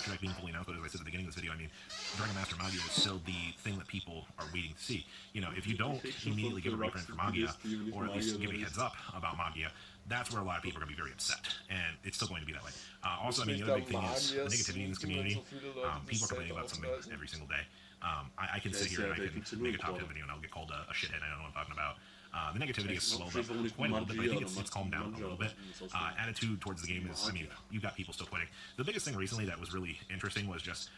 Connect being fully announced, but as I said at the beginning of this video, I mean, Dragon Master Magia is still the thing that people are waiting to see. You know, if you don't immediately give a reprint for Magia, or at least give a heads up about Magia, that's where a lot of people are going to be very upset, and it's still going to be that way. Also, I mean, the other big thing is the negativity in this community. People are complaining about something every single day. I can sit here and I can make a top 10 video and I'll get called a shithead. I don't know what I'm talking about. The negativity is slowed up quite a little bit, but I think it's calmed down a little bit. Attitude towards the game is, I mean, you've got people still quitting. The biggest thing recently that was really interesting was just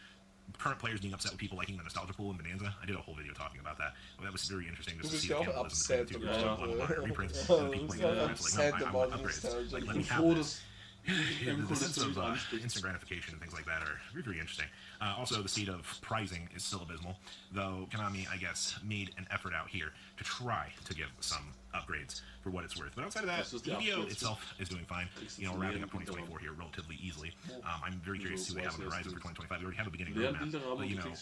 current players being upset with people liking the nostalgia pool in Bonanza. I did a whole video talking about that. Well, that was very interesting just to see the cannibalism between the two groups of reprints and people playing the reprints. Like, no, I want upgrades. Like, let me have this. The sense of instant gratification and things like that are very interesting. Also, the state of pricing is still abysmal, though Konami, I guess, made an effort out here to try to give some upgrades for what it's worth. But outside of that, the video itself is doing fine. You know, we're wrapping up 2024 here relatively easily. I'm very curious to see what they have on the horizon for 2025. We already have a beginning roadmap, but you know,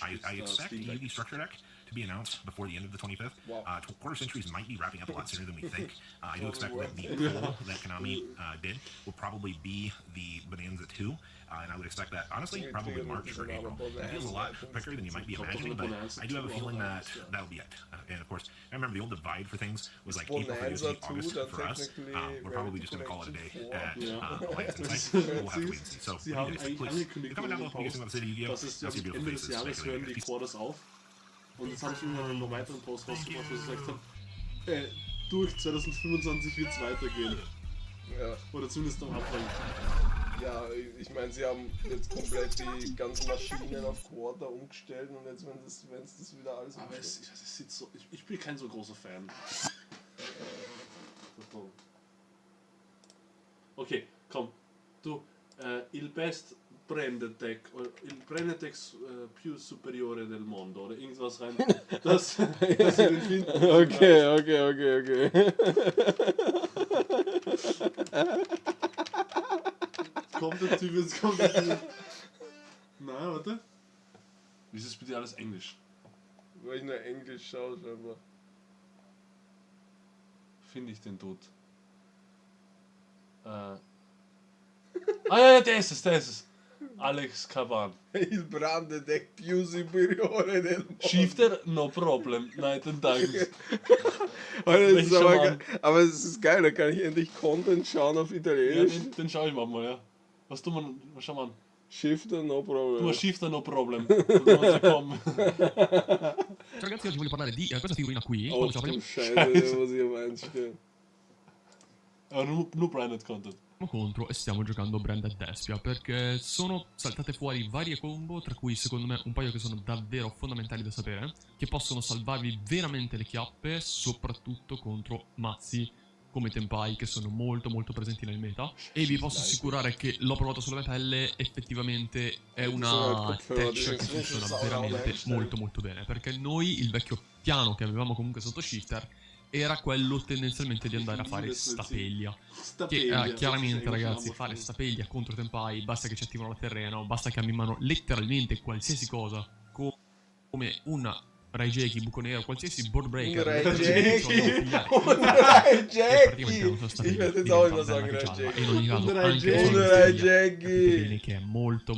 I expect Yugi Structure Deck to to be announced before the end of the 25th. Wow. Quarter centuries might be wrapping up a lot sooner than we think. I do expect that the poll that Konami did will probably be the Bonanza 2. And I would expect that, honestly, probably March or April. It feels a lot quicker than you might be imagining, but I do have a feeling that that'll be it. And of course, I remember the old divide for things was like April for Disney, August for us. We're probably just going to call it a day at Alliance Insight. We'll have to wait and see. So, Sie haben please, angekündigt, comment down below what you guys think about the city Yu-Gi-Oh! dass es am Let's see your Ende beautiful des faces. Jahres hören die Quarters auf. Und jetzt haben sie irgendwann noch weiteren Post rausgemacht, wo sie gesagt haben, durch 2025 wird es weitergehen. Ja. Oder zumindest am Anfang. Ja, ich meine, sie haben jetzt komplett die ganzen Maschinen auf Quarter umgestellt und jetzt, wenn es das wieder alles Aber es sieht so. Ich bin kein so großer Fan. Okay, komm. Du, il best branded deck, il branded deck più superiore del mondo oder irgendwas rein. Das wir den finden. Okay. Kommt der Typ, jetzt kommt der Typ. Na, warte. Wieso ist bitte alles Englisch? Weil ich nur Englisch schaue, scheinbar. Finde ich den tot? Ja, der ist es. Alex Caban. Il brand deck più superiore del mondo. Shifter, no problem. Night and Darkness. Aber es ist geil, da kann ich endlich Content schauen auf Ja, Italienisch. den schau ich mal, ja. Was tun wir? Schau mal an. Shifter, no problem. Tu Shifter, no problem. Non si come. Ciao ragazzi, oggi voglio parlare di questa figurina qui. Oh, Quando ce la du prendiamo Scheiße, muss ich auf einstellen. Nur branded content. contro e stiamo giocando Branded Despia, perché sono saltate fuori varie combo, tra cui secondo me un paio che sono davvero fondamentali da sapere, che possono salvarvi veramente le chiappe, soprattutto contro mazzi come Tenpai, che sono molto presenti nel meta. E vi posso assicurare che l'ho provato sulla mia pelle, effettivamente è una tech che funziona veramente molto bene, perché noi il vecchio piano che avevamo comunque sotto Shifter era quello tendenzialmente di andare a fare stapeglia. Che chiaramente ragazzi, fare stapeglia contro Tenpai, basta che ci attivano la terreno, basta che abbiamo in mano letteralmente qualsiasi cosa, come una Raijeki, buco nero, qualsiasi board breaker. Raijeki! Ich werde jetzt auch immer sagen Raijeki. E in ogni caso anche Raijeki! che è molto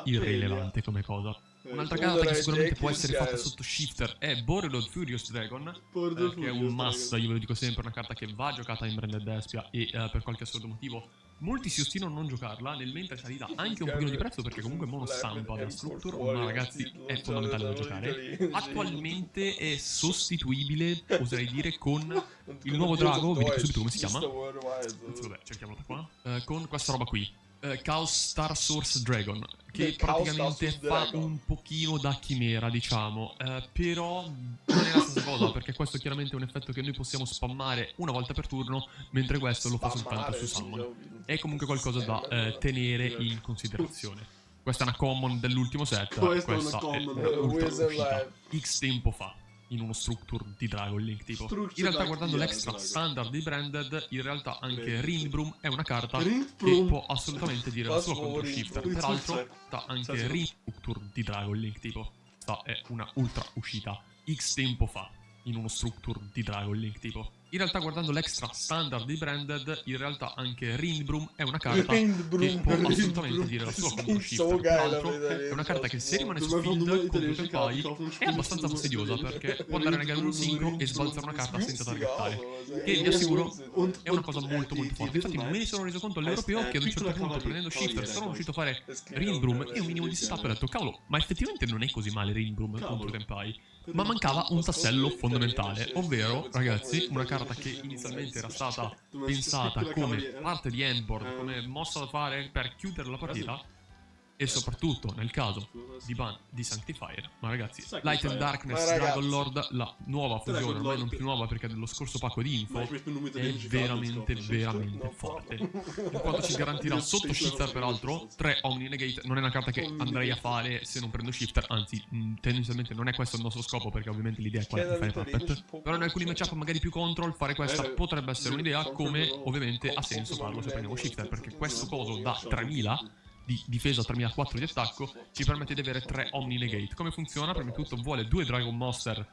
irrilevante come cosa. Un'altra carta che sicuramente può essere fatta sotto Shifter è Borreload Furious Dragon, che è un must, io ve lo dico sempre, una carta che va giocata in Branded Despia e per qualche assurdo motivo molti si ostinano a non giocarla, nel mentre è salita anche un pochino di prezzo perché comunque monostampa da Structure, ma ragazzi è fondamentale da giocare. Attualmente è sostituibile, oserei dire, con il nuovo drago, vi dico subito come si chiama, anzi vabbè, cerchiamolo qua, con questa roba qui. Chaos Star Source Dragon, che praticamente fa un pochino da chimera, diciamo, però non è la stessa cosa, perché questo chiaramente è un effetto che noi possiamo spammare una volta per turno, mentre questo lo fa soltanto su summon. È comunque qualcosa da tenere in considerazione. Questa è una common dell'ultimo set, questa è una ultra uscita X tempo fa in uno structure di Dragon Link tipo. In realtà guardando l'extra standard di Branded, in realtà anche Rindbrum è una carta che può assolutamente dire la sua contro Shifter. Peraltro sta anche Structure di Dragon Link tipo. Questa è una ultra uscita X tempo fa in uno structure di Dragon Link tipo. In realtà guardando l'extra standard di Branded, in realtà anche Rindbrum è una carta che può assolutamente dire la sua contro Shifter. Peraltro è una carta che se rimane su field contro Tenpai è abbastanza fastidiosa, perché può andare a negare un sincro e sbalzare una carta senza targettare, che vi assicuro è una cosa molto forte. Infatti me ne sono reso conto all'europeo che ad un certo punto, prendendo Shifter, sono riuscito a fare Rindbrum e un minimo di setup e ho detto cavolo, ma effettivamente non è così male Rindbrum contro Tenpai. Ma mancava un tassello fondamentale, ovvero, ragazzi, una carta che inizialmente era stata pensata come parte di endboard, come mossa da fare per chiudere la partita, e soprattutto nel caso di ban di Sanctifier. Ma ragazzi, Light and Darkness Dragon Lord, la nuova fusione, ormai non più nuova perché è dello scorso pacco di info, è veramente forte, in quanto ci garantirà sotto Shifter peraltro 3 Omni Negate. Non è una carta che andrei a fare se non prendo Shifter, anzi tendenzialmente non è questo il nostro scopo, perché ovviamente l'idea è quella di fare puppet, però in alcuni matchup magari più control fare questa potrebbe essere un'idea, come ovviamente ha senso farlo se prendiamo Shifter, perché questo coso da 3000 di difesa 3004 di attacco, ci permette di avere 3 Omni Negate. Come funziona? Prima di tutto vuole 2 Dragon Monster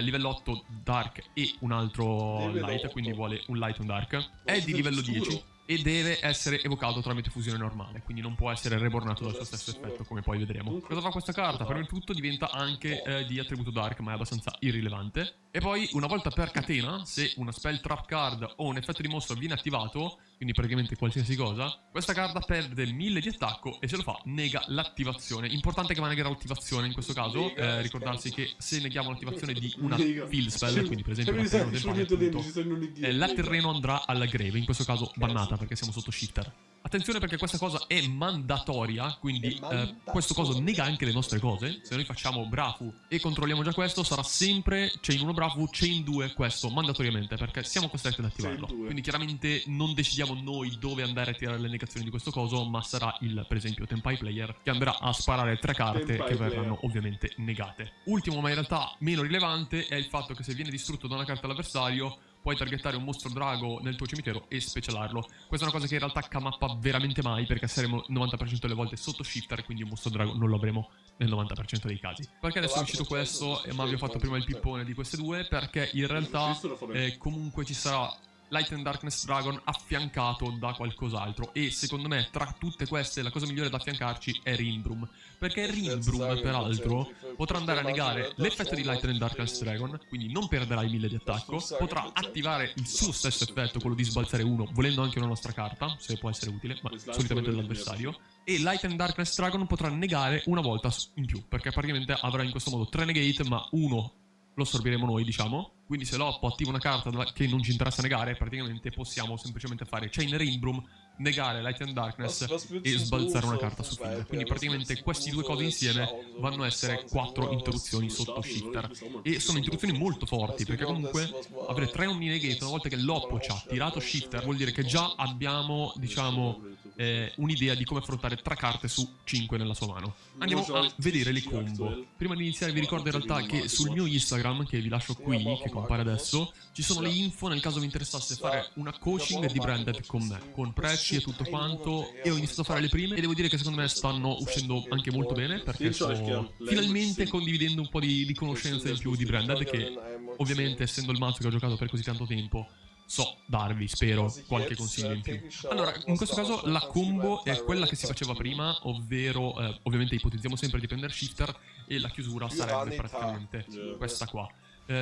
livello 8 Dark e un altro Light, quindi vuole un Light e un Dark. È di livello 10 e deve essere evocato tramite fusione normale, quindi non può essere rebornato dal suo stesso effetto, come poi vedremo. Cosa fa questa carta? Prima di tutto diventa anche di attributo Dark, ma è abbastanza irrilevante. E poi, una volta per catena, se una spell trap card o un effetto di mostro viene attivato, quindi praticamente qualsiasi cosa, questa carta perde 1000 di attacco e se lo fa nega l'attivazione. Importante che va a negare l'attivazione in questo caso, ricordarsi che se neghiamo l'attivazione di una field spell, quindi per esempio la terreno andrà alla grave, in questo caso bannata perché siamo sotto shifter. Attenzione perché questa cosa è mandatoria, quindi questo coso nega anche le nostre cose. Se noi facciamo Brafu e controlliamo già questo, sarà sempre chain 1 Brafu, chain 2 questo, mandatoriamente, perché siamo costretti ad attivarlo. Quindi chiaramente non decidiamo noi dove andare a tirare le negazioni di questo coso, ma sarà il, per esempio, Tenpai Player che andrà a sparare 3 carte che verranno ovviamente negate. Ultimo, ma in realtà meno rilevante, è il fatto che se viene distrutto da una carta all'avversario, puoi targettare un mostro drago nel tuo cimitero e specialarlo. Questa è una cosa che in realtà K-mappa veramente mai, perché saremo 90% delle volte sotto shifter, quindi un mostro drago non lo avremo nel 90% dei casi. Perché adesso vi cito questo, ma vi ho fatto prima il pippone di queste due, perché in realtà comunque ci sarà Light and Darkness Dragon affiancato da qualcos'altro, e secondo me tra tutte queste la cosa migliore da affiancarci è Rimbrum, perché Rimbrum peraltro potrà andare a negare l'effetto di Light and Darkness Dragon, quindi non perderà i 1000 di attacco, potrà attivare il suo stesso effetto, quello di sbalzare uno, volendo anche una nostra carta, se può essere utile, ma solitamente dell'avversario, e Light and Darkness Dragon potrà negare una volta in più, perché praticamente avrà in questo modo 3 negate, ma uno lo assorbiremo noi, diciamo. Quindi se Loppo attiva una carta che non ci interessa negare, praticamente possiamo semplicemente fare Chain Rimbrum, negare Light and Darkness e sbalzare una carta su field. Quindi praticamente questi due cose insieme vanno a essere 4 interruzioni sotto shifter, e sono interruzioni molto forti, perché comunque avere 3 Omni Negate una volta che Loppo ci ha tirato shifter vuol dire che già abbiamo, diciamo, un'idea di come affrontare 3 carte su 5 nella sua mano. Andiamo a vedere le combo. Prima di iniziare vi ricordo in realtà che sul mio Instagram, che vi lascio qui, che compare adesso, ci sono le info nel caso vi interessasse fare una coaching di Branded con me, con prezzi e tutto quanto, e ho iniziato a fare le prime e devo dire che secondo me stanno uscendo anche molto bene, perché sto finalmente condividendo un po' di conoscenze in più di Branded, che ovviamente essendo il mazzo che ho giocato per così tanto tempo so darvi, spero, qualche consiglio in più. Allora, in questo caso la combo è quella che si faceva prima, ovvero ovviamente ipotizziamo sempre di prendere shifter e la chiusura sarebbe praticamente questa qua.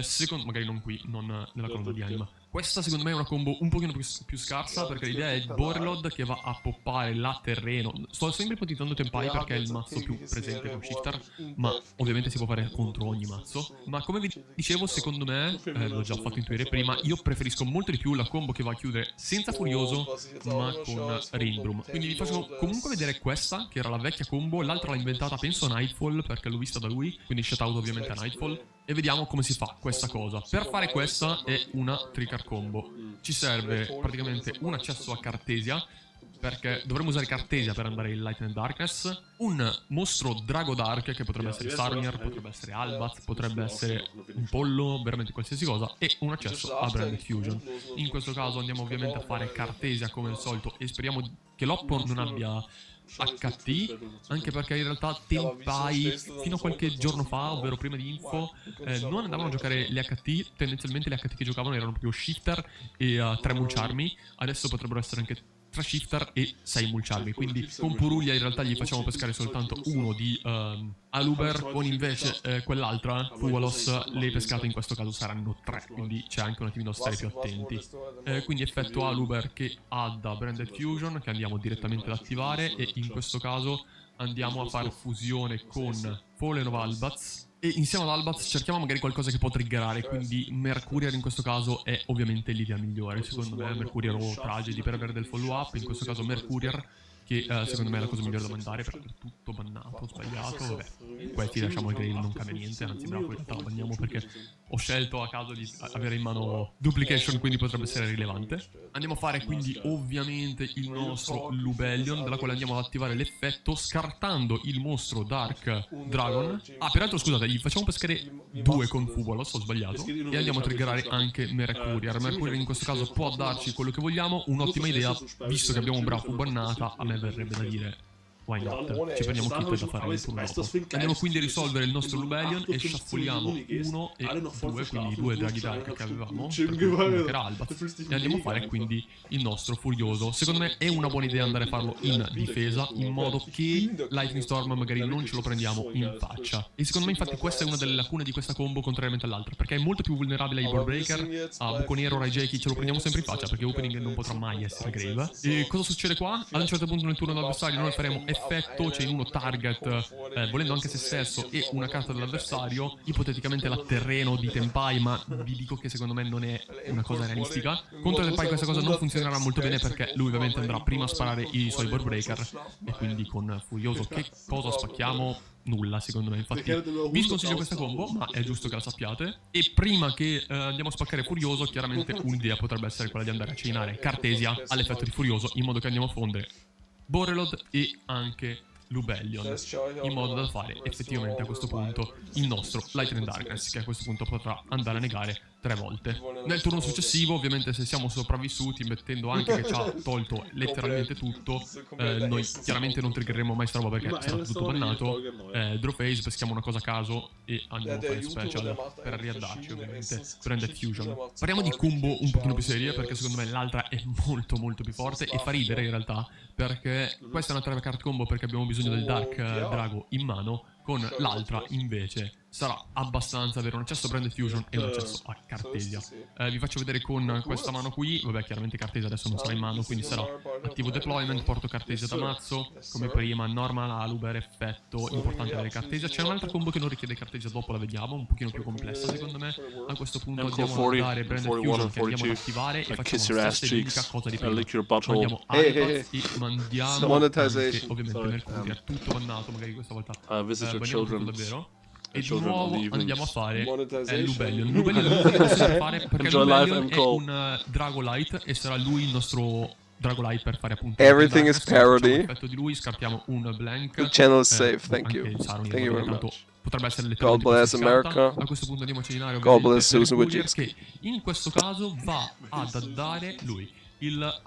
Secondo, magari non qui, non nella colonna di anima. Questa secondo me è una combo un pochino più scarsa, perché l'idea è il Borlod che va a poppare la terreno. Sto sempre ipotizzando Tenpai perché è il mazzo più presente con shifter, ma ovviamente si può fare contro ogni mazzo. Ma come vi dicevo, secondo me, l'ho già fatto intuire prima, io preferisco molto di più la combo che va a chiudere senza Furioso ma con Rimbrum. Quindi vi faccio comunque vedere questa, che era la vecchia combo, l'altra l'ha inventata penso Nightfall, perché l'ho vista da lui, quindi shoutout ovviamente a Nightfall, e vediamo come si fa questa cosa. Per fare questa è una trigger combo. Ci serve praticamente un accesso a Cartesia, perché dovremmo usare Cartesia per andare in Light and Darkness, un mostro Drago Dark, che potrebbe essere Sarnier, potrebbe essere Albat, potrebbe essere un pollo, veramente qualsiasi cosa, e un accesso a Branded Fusion. In questo caso andiamo ovviamente a fare Cartesia come al solito, e speriamo che Loppo non abbia HT, anche perché in realtà Tenpai fino a qualche giorno fa, ovvero prima di info, non andavano a giocare le HT. Tendenzialmente le HT che giocavano erano proprio shifter e 3 mulciarmi. Adesso potrebbero essere anche 3 shifter e 6 mulciarmi, quindi con Puruglia in realtà gli facciamo pescare soltanto uno di Aluber, con invece quell'altra Fualos le pescate in questo caso saranno 3, quindi c'è anche un attimino da stare più attenti. Quindi effetto Aluber che ha da Branded Fusion, che andiamo direttamente ad attivare, e in questo caso andiamo a fare fusione con Fallen of Albats, e insieme ad Albats cerchiamo magari qualcosa che può triggerare, quindi Mercurial in questo caso è ovviamente l'idea migliore. Secondo me Mercurial o Tragedy per avere del follow up, in questo caso Mercurial, che secondo me è la cosa migliore da mandare, perché è tutto bannato, sbagliato, vabbè. Questi lasciamo il grail, non cambia niente, anzi bravo, in realtà lo banniamo perché ho scelto a caso di avere in mano Duplication, quindi potrebbe essere rilevante. Andiamo a fare quindi ovviamente il nostro Lubellion, dalla quale andiamo ad attivare l'effetto scartando il mostro Dark Dragon. Ah, peraltro scusate, gli facciamo pescare 2 con Fubolos, ho sbagliato, e andiamo a triggerare anche Mercurial. Mercurial in questo caso può darci quello che vogliamo, un'ottima idea, visto che abbiamo Brafu bannata. A me verrebbe da dire why not? Ci prendiamo kit da fare il turno dopo. Andiamo quindi a risolvere il nostro Lubellion e sciaffoliamo 1 e 2, quindi 2 draghi dark che avevamo, che era Albat, e andiamo a fare quindi il nostro Furioso. Secondo me è una buona idea andare a farlo in difesa, in modo che Lightning Storm magari non ce lo prendiamo in faccia. E secondo me infatti questa è una delle lacune di questa combo contrariamente all'altra, perché è molto più vulnerabile ai Board Breaker, a Buco Nero, Raigeki ce lo prendiamo sempre in faccia, perché Opening non potrà mai essere Grave. E cosa succede qua? Ad un certo punto nel turno dell'avversario noi faremo effetto, c'è in uno target, volendo anche se stesso, e una carta dell'avversario, ipoteticamente la terreno di Tenpai, ma vi dico che secondo me non è una cosa realistica. Contro Tenpai questa cosa non funzionerà molto bene, perché lui ovviamente andrà prima a sparare i suoi Board Breaker, e quindi con Furioso che cosa spacchiamo? Nulla, secondo me. Infatti vi sconsiglio questa combo, ma è giusto che la sappiate. E prima che andiamo a spaccare Furioso, chiaramente un'idea potrebbe essere quella di andare a chainare Cartesia all'effetto di Furioso, in modo che andiamo a fondere Borreload e anche Lubellion, in modo da fare effettivamente a quesro punto il nostro Lightning Darkness, che a questo punto potrà andare a negare 3 volte. Nel turno successivo, ovviamente, se siamo sopravvissuti, mettendo anche che ci ha tolto letteralmente tutto, noi chiaramente non triggeremo mai sta roba perché sarà tutto bannato. Draw phase, peschiamo una cosa a caso e andiamo a fare special per riaddarci, ovviamente, Branded Fusion. Parliamo di combo un pochino più serie, perché secondo me l'altra è molto molto più forte, e fa ridere in realtà, perché questa è una 3 card combo perché abbiamo bisogno del Dark Drago in mano, con l'altra invece sarà abbastanza avere un accesso a Branded Fusion e un accesso a Cartesia. Vi faccio vedere con questa mano qui. Vabbè, chiaramente Cartesia adesso non sarà in mano, quindi sarà attivo deployment, porto Cartesia da mazzo, come prima, normal, Aluber, effetto, importante avere Cartesia. C'è un'altra combo che non richiede Cartesia, dopo la vediamo, un pochino più complessa secondo me. A questo punto andiamo a dare Branded Fusion, che andiamo ad attivare, e facciamo la stessa identica cosa di prima. Mandiamo Albat e mandiamo anche, ovviamente, Mercurio, è tutto bannato, magari questa volta bandiamo tutto davvero. E di nuovo andiamo a fare Lubellion. Lubellion lo possiamo fare perché Lubellion è un Dragolite e sarà lui il nostro Dragolite per fare appunto Everything is parody. L'effetto di lui, scartiamo un blank. The channel is safe, thank you. Thank you very much. Potrebbe essere God bless America. A questo punto andiamo a celinare God bless Susan Mercurier, che in questo caso va ad dare lui il